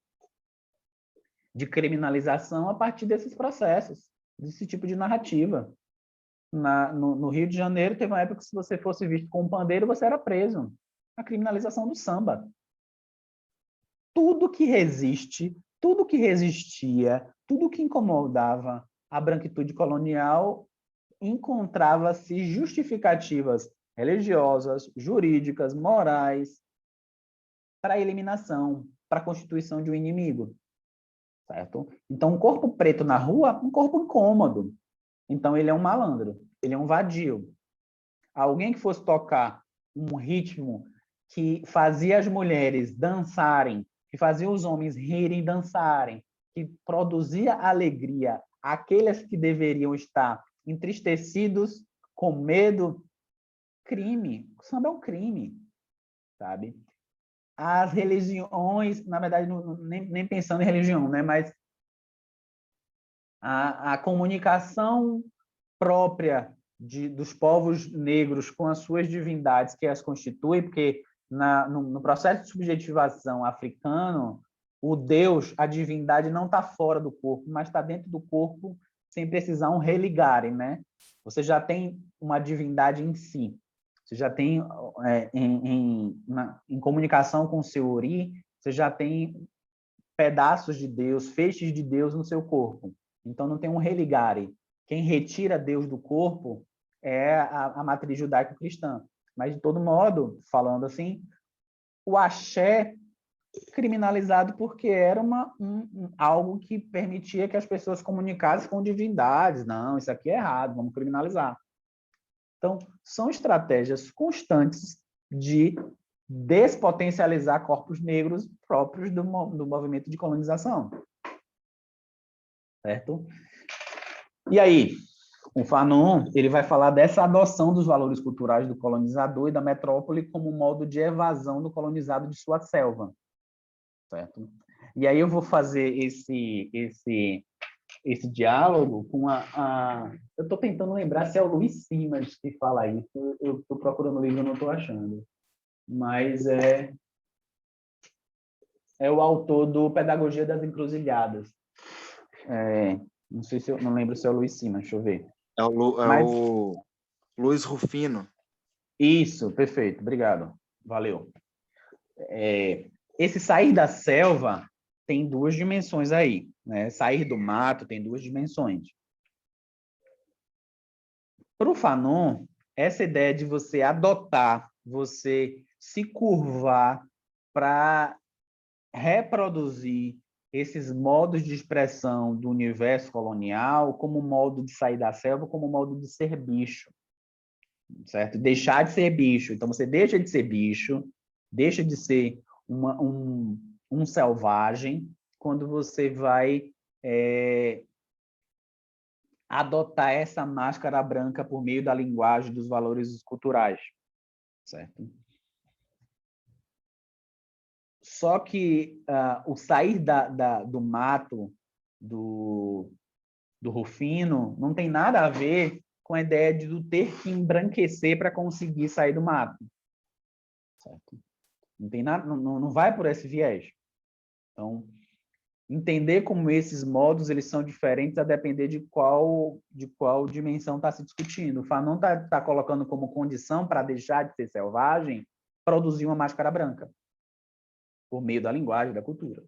de criminalização a partir desses processos, desse tipo de narrativa. No Rio de Janeiro, teve uma época que se você fosse visto com um pandeiro, você era preso. A criminalização do samba. Tudo que resiste, tudo que resistia, tudo que incomodava a branquitude colonial encontrava-se justificativas religiosas, jurídicas, morais para a eliminação, para a constituição de um inimigo. Certo? Então, um corpo preto na rua, um corpo incômodo. Então, ele é um malandro, ele é um vadio. Alguém que fosse tocar um ritmo que fazia as mulheres dançarem, que fazia os homens rirem e dançarem, que produzia alegria àqueles que deveriam estar entristecidos, com medo, crime. O samba é um crime, sabe? As religiões, na verdade, nem pensando em religião, né? Mas a comunicação própria dos povos negros com as suas divindades que as constituem, porque no processo de subjetivação africano, o Deus, a divindade, não está fora do corpo, mas está dentro do corpo sem precisar um religare, né? Você já tem uma divindade em si. Você já tem, em comunicação com o seu ori, você já tem pedaços de Deus, feixes de Deus no seu corpo. Então, não tem um religare. Quem retira Deus do corpo é a matriz judaico-cristã. Mas, de todo modo, falando assim, o axé criminalizado porque era algo que permitia que as pessoas comunicassem com divindades. Não, isso aqui é errado, vamos criminalizar. Então, são estratégias constantes de despotencializar corpos negros próprios do movimento de colonização. certo? E aí, o Fanon, ele vai falar dessa adoção dos valores culturais do colonizador e da metrópole como modo de evasão do colonizado de sua selva, certo? E aí eu vou fazer esse diálogo com eu estou tentando lembrar se é o Luiz Simas que fala isso, eu estou procurando o livro e não estou achando, mas é o autor do Pedagogia das Encruzilhadas. Não sei se eu não lembro se é o Luiz Simas, deixa eu ver. É Mas- o Luiz Rufino. Isso, perfeito, obrigado, valeu. Esse sair da selva tem duas dimensões aí, né? Sair do mato tem duas dimensões. Para o Fanon, essa ideia de você adotar, você se curvar para reproduzir esses modos de expressão do universo colonial como modo de sair da selva, como modo de ser bicho, certo? Deixar de ser bicho. Então, você deixa de ser bicho, deixa de ser um selvagem, quando você vai adotar essa máscara branca por meio da linguagem dos valores culturais, certo? Só que o sair do mato, do Rufino, não tem nada a ver com a ideia de ter que embranquecer para conseguir sair do mato. Certo? Não tem nada, não vai por esse viés. Então, entender como esses modos eles são diferentes a depender de qual dimensão está se discutindo. O Fanon está colocando como condição para deixar de ser selvagem produzir uma máscara branca por meio da linguagem, da cultura.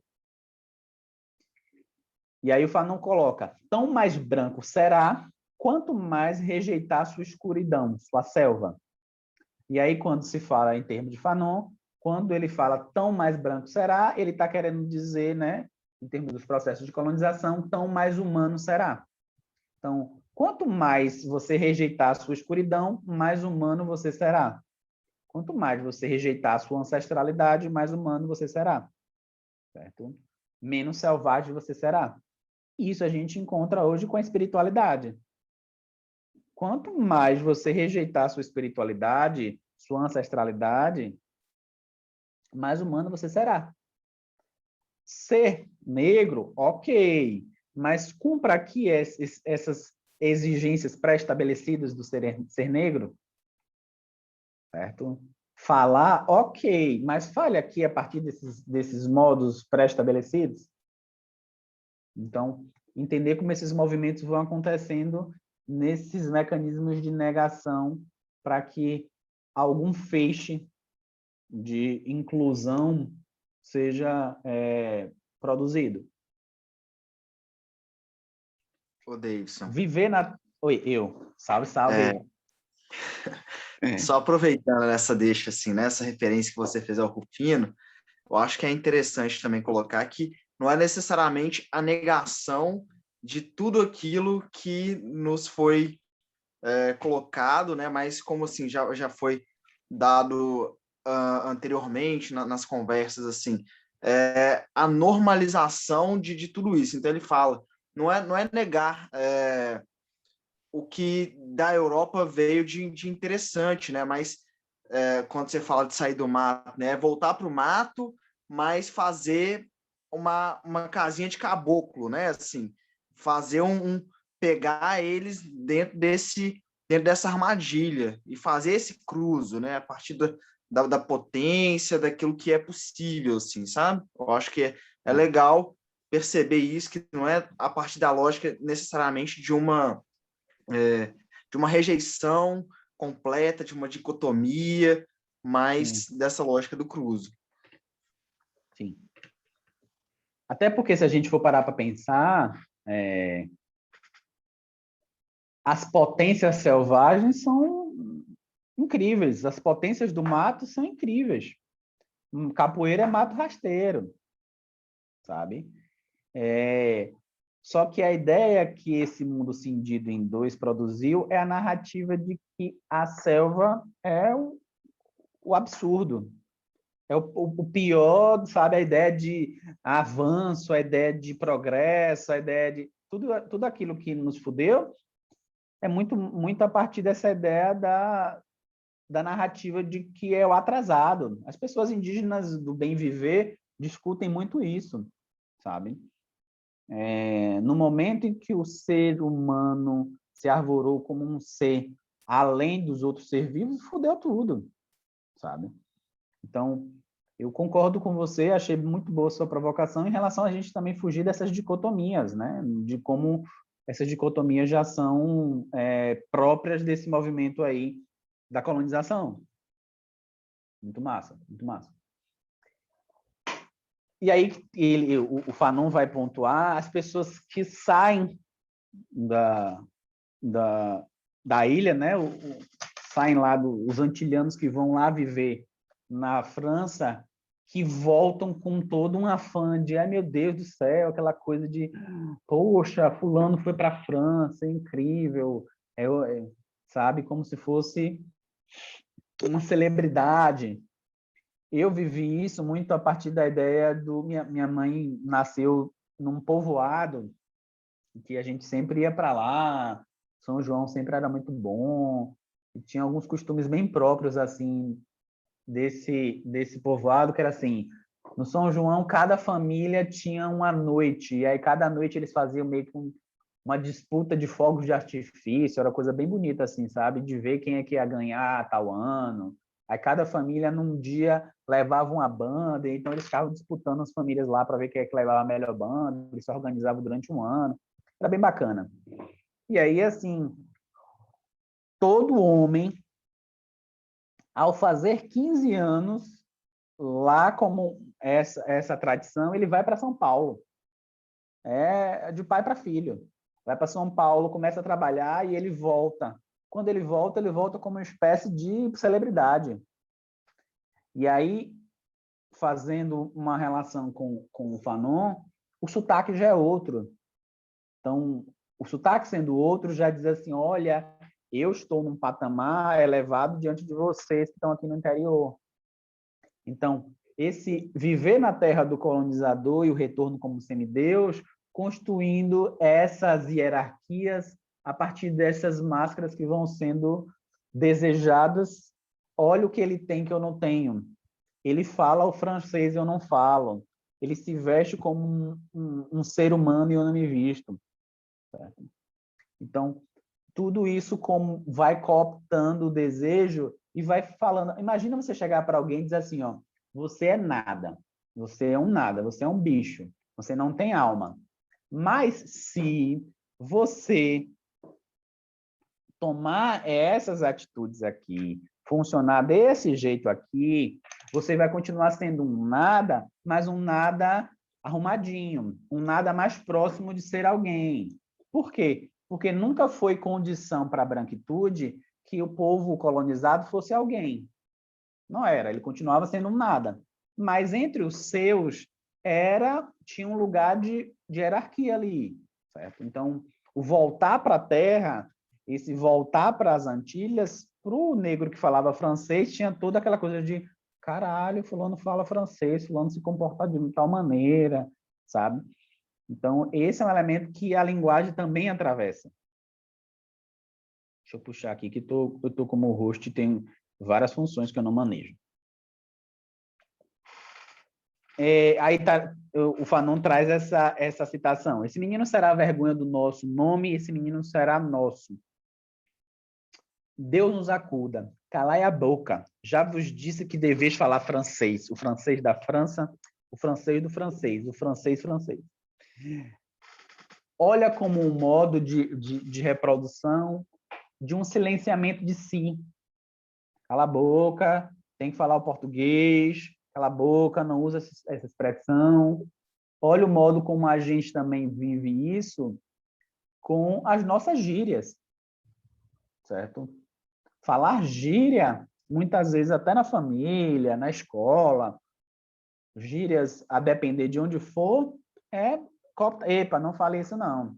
E aí o Fanon coloca, tão mais branco será, quanto mais rejeitar sua escuridão, sua selva. E aí, quando se fala em termos de Fanon, quando ele fala tão mais branco será, ele está querendo dizer, né, em termos dos processos de colonização, tão mais humano será. Então, quanto mais você rejeitar a sua escuridão, mais humano você será. Quanto mais você rejeitar a sua ancestralidade, mais humano você será. Certo? Menos selvagem você será. Isso a gente encontra hoje com a espiritualidade. Quanto mais você rejeitar a sua espiritualidade, sua ancestralidade, mais humano você será. Ser negro, ok, mas cumpra aqui essas exigências pré-estabelecidas do ser negro, certo? Falar, ok, mas fale aqui a partir desses modos pré-estabelecidos. Então, entender como esses movimentos vão acontecendo nesses mecanismos de negação para que algum feixe de inclusão seja produzido. Ô, Davidson. Viver na... Oi, eu. Salve, salve. Só aproveitando essa deixa, assim, nessa referência que você fez ao Rufino, eu acho que é interessante também colocar que não é necessariamente a negação de tudo aquilo que nos foi colocado, né? Mas como assim já foi dado anteriormente nas conversas, assim, a normalização de tudo isso. Então ele fala, não é negar o que da Europa veio de interessante, né? Mas quando você fala de sair do mato, né? Voltar para o mato, mas fazer uma casinha de caboclo, né? Assim, fazer pegar eles dentro dessa armadilha e fazer esse cruzo, né? A partir da potência, daquilo que é possível, assim, sabe? Eu acho que é legal perceber isso, que não é a partir da lógica necessariamente de uma rejeição completa, de uma dicotomia, mas dessa lógica do cruzo. Sim. Até porque, se a gente for parar para pensar, as potências selvagens são incríveis, as potências do mato são incríveis. Capoeira é mato rasteiro, sabe? Só que a ideia que esse mundo cindido em dois produziu é a narrativa de que a selva é o absurdo, é o pior, sabe? A ideia de avanço, a ideia de progresso, a ideia de... tudo aquilo que nos fudeu é muito a partir dessa ideia da narrativa de que é o atrasado. As pessoas indígenas do bem viver discutem muito isso, sabe? No momento em que o ser humano se arvorou como um ser além dos outros seres vivos, fudeu tudo, sabe? Então, eu concordo com você, achei muito boa a sua provocação em relação a gente também fugir dessas dicotomias, né? De como essas dicotomias já são próprias desse movimento aí da colonização. Muito massa, muito massa. E aí o Fanon vai pontuar as pessoas que saem da ilha, né? Saem lá os antilhanos que vão lá viver na França, que voltam com todo um afã de, ai meu Deus do céu, aquela coisa de, poxa, fulano foi para a França, é incrível, sabe, como se fosse uma celebridade. Eu vivi isso muito a partir da ideia minha mãe nasceu num povoado que a gente sempre ia para lá, São João sempre era muito bom, e tinha alguns costumes bem próprios assim desse povoado, que era assim, no São João cada família tinha uma noite, e aí cada noite eles faziam meio que uma disputa de fogos de artifício, era coisa bem bonita assim, sabe? De ver quem é que ia ganhar tal ano. Aí cada família num dia levava uma banda, então eles ficavam disputando as famílias lá para ver quem é que levava a melhor banda, eles se organizavam durante um ano. Era bem bacana. E aí, assim, todo homem, ao fazer 15 anos, lá como essa tradição, ele vai para São Paulo. É de pai para filho. Vai para São Paulo, começa a trabalhar e ele volta. Quando ele volta como uma espécie de celebridade. E aí, fazendo uma relação com o Fanon, o sotaque já é outro. Então, o sotaque sendo outro já diz assim, olha, eu estou num patamar elevado diante de vocês que estão aqui no interior. Então, esse viver na terra do colonizador e o retorno como semideus, construindo essas hierarquias a partir dessas máscaras que vão sendo desejadas. Olha o que ele tem que eu não tenho. Ele fala o francês e eu não falo. Ele se veste como um ser humano e eu não me visto. Certo? Então, tudo isso como vai cooptando o desejo e vai falando. Imagina você chegar para alguém e dizer assim, ó, você é nada, você é um nada, você é um bicho, você não tem alma. Mas se você tomar essas atitudes aqui, funcionar desse jeito aqui, você vai continuar sendo um nada, mas um nada arrumadinho, um nada mais próximo de ser alguém. Por quê? Porque nunca foi condição para a branquitude que o povo colonizado fosse alguém. Não era, ele continuava sendo um nada. Mas entre os seus, tinha um lugar de hierarquia ali, certo? Então, o voltar para a terra, esse voltar para as Antilhas, para o negro que falava francês, tinha toda aquela coisa de caralho, fulano fala francês, fulano se comporta de tal maneira, sabe? Então, esse é um elemento que a linguagem também atravessa. Deixa eu puxar aqui, que eu estou como host e tem várias funções que eu não manejo. Aí o Fanon traz essa citação. Esse menino será a vergonha do nosso nome, esse menino será nosso. Deus nos acuda, calai a boca. Já vos disse que deveis falar francês. O francês da França, o francês do francês, o francês francês. Olha como um modo de reprodução de um silenciamento de si. Cala a boca, tem que falar o português, cala a boca, não usa essa expressão. Olha o modo como a gente também vive isso com as nossas gírias, certo? Falar gíria, muitas vezes até na família, na escola, gírias, a depender de onde for, epa, não fale isso não,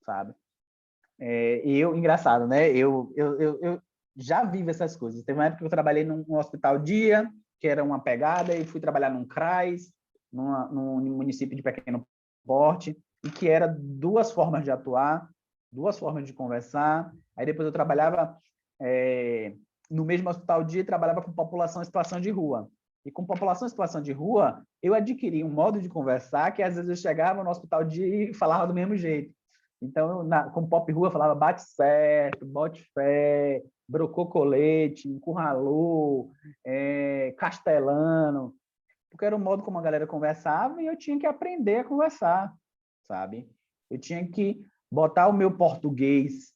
sabe? Engraçado, né? Eu já vivo essas coisas. Teve uma época que eu trabalhei num hospital dia, que era uma pegada, e fui trabalhar num CRAS, num município de pequeno porte, e que era 2 formas de atuar, 2 formas de conversar. Aí depois eu trabalhava no mesmo hospital dia, trabalhava com população em situação de rua. E com população em situação de rua, eu adquiri um modo de conversar que às vezes eu chegava no hospital dia e falava do mesmo jeito. Então, com pop rua, eu falava bate certo, bote fé, brocou colete, encurralou, castelano, porque era o modo como a galera conversava e eu tinha que aprender a conversar, sabe? Eu tinha que botar o meu português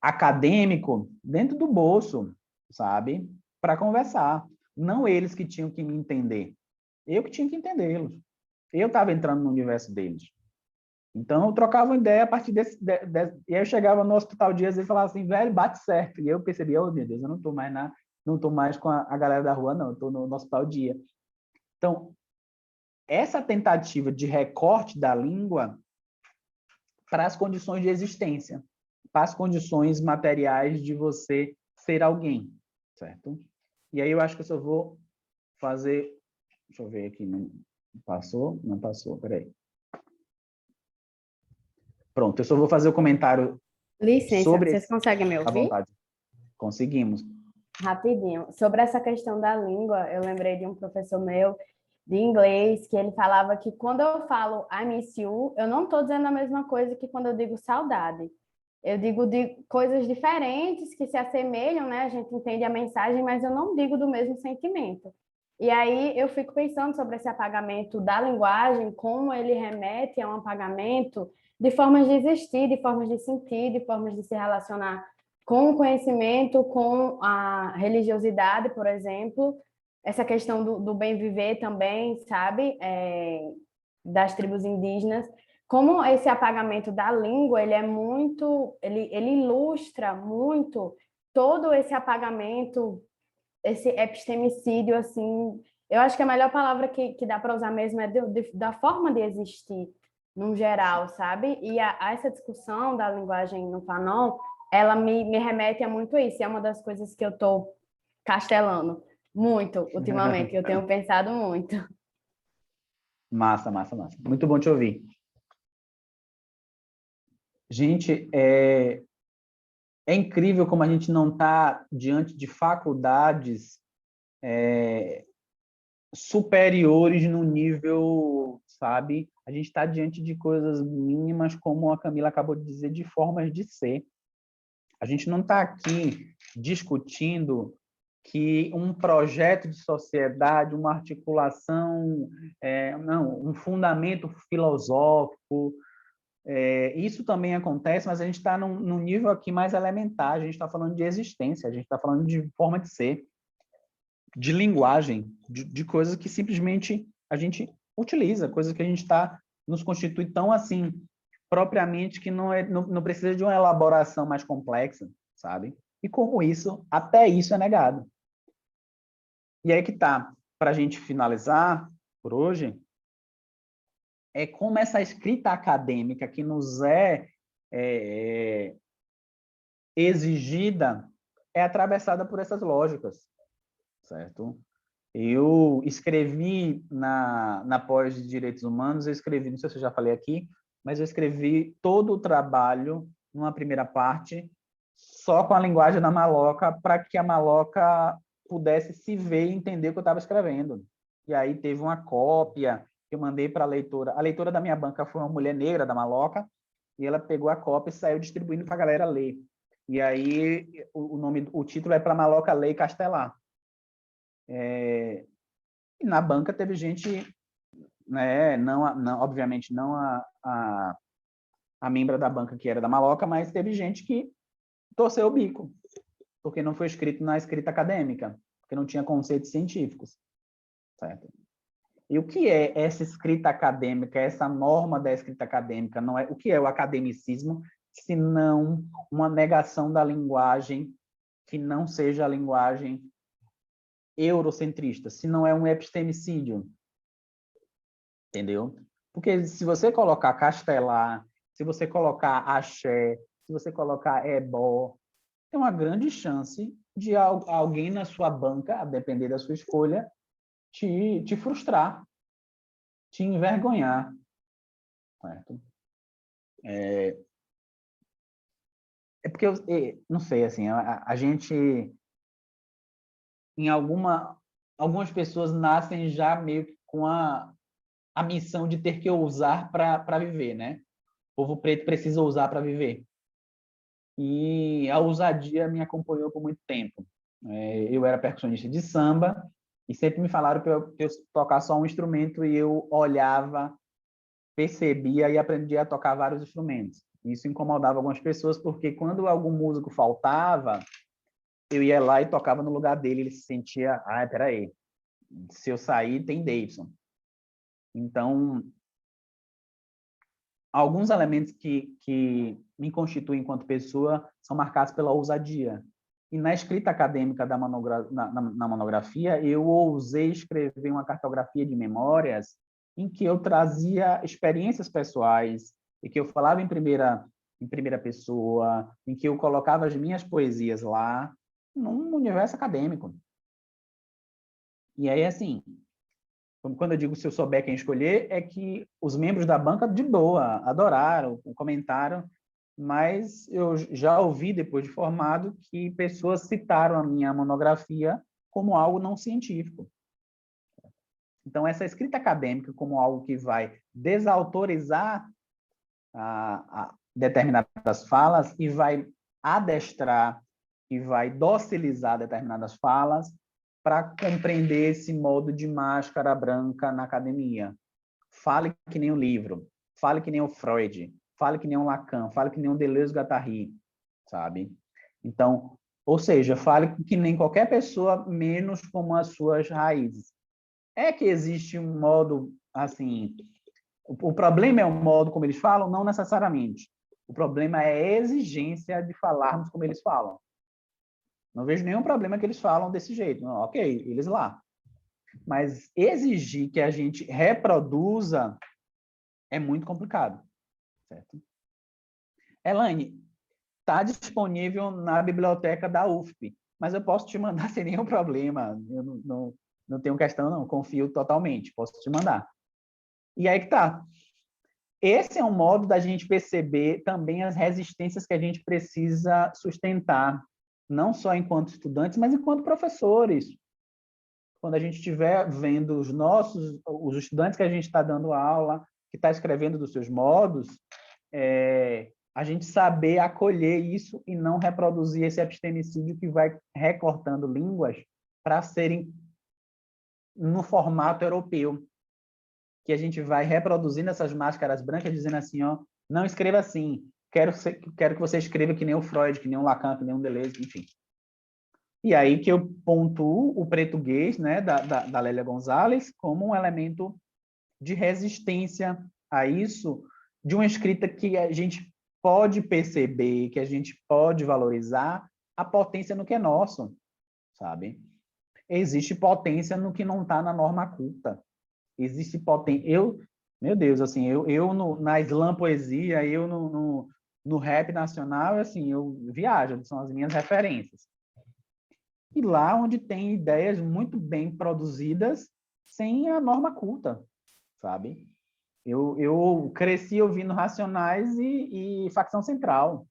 acadêmico dentro do bolso, sabe? Para conversar. Não eles que tinham que me entender. Eu que tinha que entendê-los. Eu estava entrando no universo deles. Então, eu trocava uma ideia a partir desse... E aí eu chegava no hospital dias e falava assim, velho, bate certo. E eu percebia, oh, meu Deus, eu não estou mais com a galera da rua, não. Eu estou no hospital dia. Então, essa tentativa de recorte da língua para as condições de existência, para as condições materiais de você ser alguém, certo? E aí eu acho que eu só vou fazer... Deixa eu ver aqui. Não passou? Não passou, peraí. Pronto, eu só vou fazer o comentário. Licença, sobre... vocês conseguem me À ouvir? vontade. Conseguimos. Rapidinho. Sobre essa questão da língua, eu lembrei de um professor meu de inglês que ele falava que quando eu falo I miss you, eu não estou dizendo a mesma coisa que quando eu digo saudade. Eu digo de coisas diferentes que se assemelham, né? A gente entende a mensagem, mas eu não digo do mesmo sentimento. E aí eu fico pensando sobre esse apagamento da linguagem, como ele remete a um apagamento de formas de existir, de formas de sentir, de formas de se relacionar com o conhecimento, com a religiosidade, por exemplo, essa questão do bem viver também, sabe? Das tribos indígenas. Como esse apagamento da língua, ele é muito, ele ilustra muito todo esse apagamento, esse epistemicídio, assim, eu acho que a melhor palavra que dá para usar mesmo é da forma de existir, no geral, sabe? E a essa discussão da linguagem no Fanon, ela me remete a muito isso, e é uma das coisas que eu estou castelando muito ultimamente, que eu tenho pensado muito. Massa, massa, massa. Muito bom te ouvir. Gente, é incrível como a gente não está diante de faculdades superiores no nível, sabe? A gente está diante de coisas mínimas, como a Camila acabou de dizer, de formas de ser. A gente não está aqui discutindo que um projeto de sociedade, uma articulação, um fundamento filosófico, isso também acontece, mas a gente está num nível aqui mais elementar, a gente está falando de existência, a gente está falando de forma de ser, de linguagem, de coisas que simplesmente a gente utiliza, coisas que a gente nos constitui tão assim, propriamente, que não precisa de uma elaboração mais complexa, sabe? E como isso, até isso é negado. E aí que tá, para a gente finalizar por hoje, é como essa escrita acadêmica que nos é exigida é atravessada por essas lógicas, certo? Eu escrevi na pós de Direitos Humanos, eu escrevi, não sei se eu já falei aqui, mas eu escrevi todo o trabalho numa primeira parte só com a linguagem da maloca, para que a maloca pudesse se ver e entender o que eu estava escrevendo. E aí teve uma cópia que eu mandei para a leitora. A leitora da minha banca foi uma mulher negra da maloca, e ela pegou a cópia e saiu distribuindo para a galera ler. E aí o título é Para Maloca Ler e Castelar. E na banca teve gente, né, obviamente não a membra da banca que era da maloca, mas teve gente que torceu o bico, porque não foi escrito na escrita acadêmica, porque não tinha conceitos científicos, certo? E o que é essa escrita acadêmica, essa norma da escrita acadêmica? Não é o que é o academicismo, se não uma negação da linguagem que não seja a linguagem eurocentrista, se não é um epistemicídio, entendeu? Porque se você colocar castelar, se você colocar axé, se você colocar ebó, tem uma grande chance de alguém na sua banca, a depender da sua escolha, te frustrar, te envergonhar, certo? É porque, não sei, assim, a gente, em algumas pessoas nascem já meio que com a missão de ter que ousar para viver, né? O povo preto precisa ousar para viver. E a ousadia me acompanhou por muito tempo. Eu era percussionista de samba e sempre me falaram que eu tocar só um instrumento e eu olhava, percebia e aprendia a tocar vários instrumentos. Isso incomodava algumas pessoas porque quando algum músico faltava, eu ia lá e tocava no lugar dele, ele se sentia, peraí, se eu sair tem Davidson. Então, alguns elementos que me constituem enquanto pessoa são marcados pela ousadia. E na escrita acadêmica na monografia, eu ousei escrever uma cartografia de memórias em que eu trazia experiências pessoais, e que eu falava em primeira pessoa, em que eu colocava as minhas poesias lá, num universo acadêmico. E aí, assim, quando eu digo se eu souber quem escolher, é que os membros da banca, de boa, adoraram, comentaram, mas eu já ouvi, depois de formado, que pessoas citaram a minha monografia como algo não científico. Então, essa escrita acadêmica como algo que vai desautorizar a determinadas falas e vai adestrar e vai docilizar determinadas falas para compreender esse modo de máscara branca na academia. Fale que nem o livro, fale que nem o Freud, fale que nem o Lacan, fale que nem o Deleuze-Guattari, sabe? Então, ou seja, fale que nem qualquer pessoa, menos como as suas raízes. É que existe um modo, assim, o problema é o modo como eles falam? Não necessariamente. O problema é a exigência de falarmos como eles falam. Não vejo nenhum problema que eles falam desse jeito. Não, ok, eles lá. Mas exigir que a gente reproduza é muito complicado. Certo? Elaine, está disponível na biblioteca da UFP, mas eu posso te mandar sem nenhum problema. Eu não tenho questão, não. Confio totalmente. Posso te mandar. E aí que tá. Esse é um modo da gente perceber também as resistências que a gente precisa sustentar, não só enquanto estudantes, mas enquanto professores. Quando a gente estiver vendo os estudantes que a gente está dando aula, que está escrevendo dos seus modos, a gente saber acolher isso e não reproduzir esse epistemicídio que vai recortando línguas para serem no formato europeu, que a gente vai reproduzindo essas máscaras brancas, dizendo assim, ó, não escreva assim, quero que você escreva que nem o Freud, que nem o Lacan, que nem o Deleuze, enfim. E aí que eu pontuo o português, né, da Lélia Gonzalez como um elemento de resistência a isso, de uma escrita que a gente pode perceber, que a gente pode valorizar a potência no que é nosso, sabe? Existe potência no que não está na norma culta. Existe potência. Meu Deus, assim, na slam poesia, eu no rap nacional, assim, eu viajo, são as minhas referências. E lá onde tem ideias muito bem produzidas sem a norma culta, sabe? Eu cresci ouvindo Racionais e Facção Central.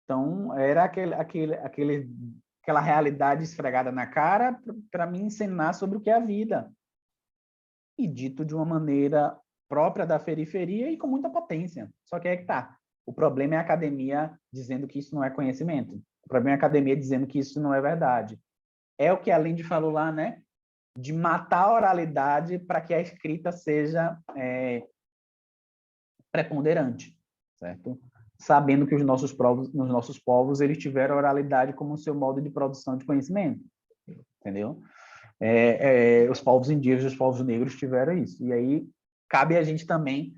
Então, era aquela realidade esfregada na cara para me ensinar sobre o que é a vida. E dito de uma maneira própria da periferia e com muita potência. Só que aí que tá. O problema é a academia dizendo que isso não é conhecimento. O problema é a academia dizendo que isso não é verdade. É o que a Lindy falou lá, né? De matar a oralidade para que a escrita seja preponderante, certo? Sabendo que os nossos povos eles tiveram a oralidade como seu modo de produção de conhecimento, entendeu? Os povos indígenas, os povos negros tiveram isso. E aí cabe a gente também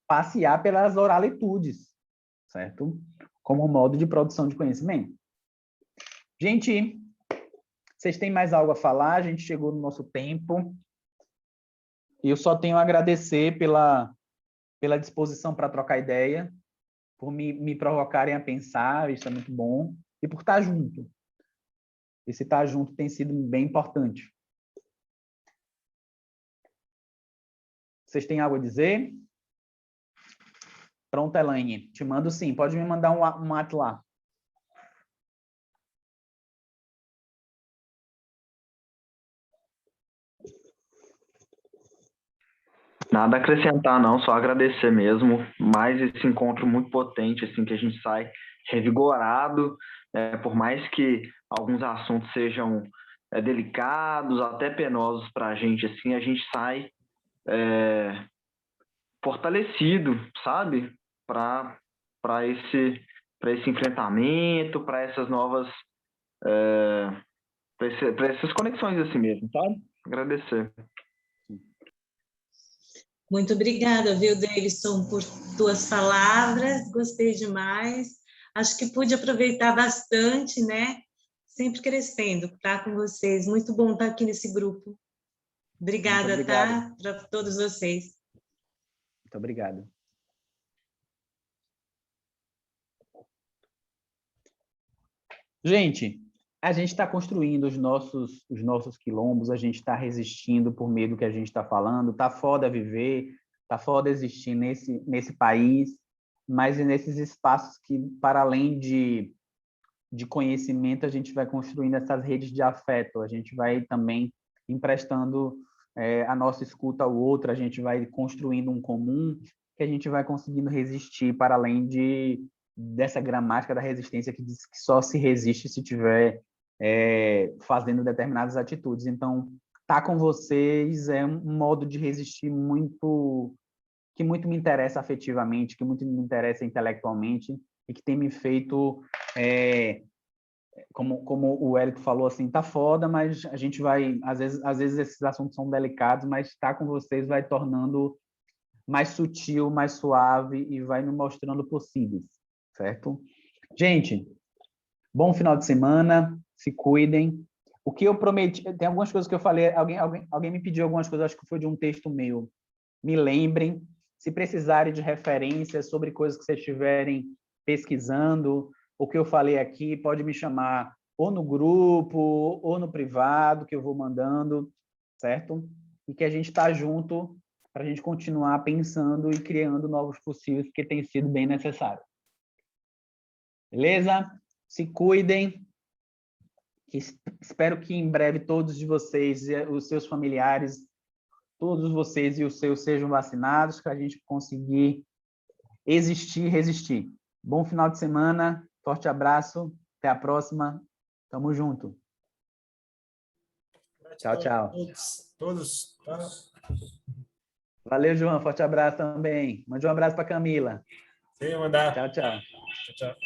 passear pelas oralitudes, certo? Como modo de produção de conhecimento. Gente, vocês têm mais algo a falar? A gente chegou no nosso tempo. Eu só tenho a agradecer pela disposição para trocar ideia, por me provocarem a pensar, isso é muito bom, e por estar junto. Esse estar junto tem sido bem importante. Vocês têm algo a dizer? Pronto, Elaine. Te mando sim. Pode me mandar um WhatsApp lá. Nada a acrescentar, não, só agradecer mesmo. Mais esse encontro muito potente, assim, que a gente sai revigorado, por mais que alguns assuntos sejam delicados, até penosos para a gente sai fortalecido, sabe? Para esse enfrentamento, para essas novas, para essas conexões assim mesmo, sabe? Agradecer. Muito obrigada, viu, Davidson, por tuas palavras, gostei demais. Acho que pude aproveitar bastante, né? Sempre crescendo, estar com vocês. Muito bom estar aqui nesse grupo. Obrigada, tá? Para todos vocês. Muito obrigado. Gente, a gente está construindo os nossos quilombos, a gente está resistindo por meio do que a gente está falando, tá foda viver, tá foda existir nesse país, mas nesses espaços que, para além de conhecimento, a gente vai construindo essas redes de afeto, a gente vai também emprestando a nossa escuta ao outro, a gente vai construindo um comum que a gente vai conseguindo resistir para além dessa gramática da resistência que diz que só se resiste se tiver fazendo determinadas atitudes. Então, estar com vocês é um modo de resistir que muito me interessa afetivamente, que muito me interessa intelectualmente e que tem me feito, como o Hélito falou, assim, tá foda, mas a gente vai, às vezes esses assuntos são delicados, mas estar com vocês vai tornando mais sutil, mais suave e vai me mostrando possíveis, certo? Gente, bom final de semana, se cuidem. O que eu prometi, tem algumas coisas que eu falei, alguém me pediu algumas coisas, acho que foi de um texto meu. Me lembrem, se precisarem de referências sobre coisas que vocês estiverem pesquisando, o que eu falei aqui, pode me chamar ou no grupo, ou no privado, que eu vou mandando, certo? E que a gente está junto para a gente continuar pensando e criando novos possíveis, porque tem sido bem necessário. Beleza? Se cuidem. Espero que em breve todos de vocês, os seus familiares, todos vocês e os seus sejam vacinados, para a gente conseguir existir e resistir. Bom final de semana, forte abraço, até a próxima, tamo junto. Tchau, tchau. Todos. Valeu, João, forte abraço também. Mande um abraço para Camila. Sim, mandar. Tchau, tchau. Tchau, tchau.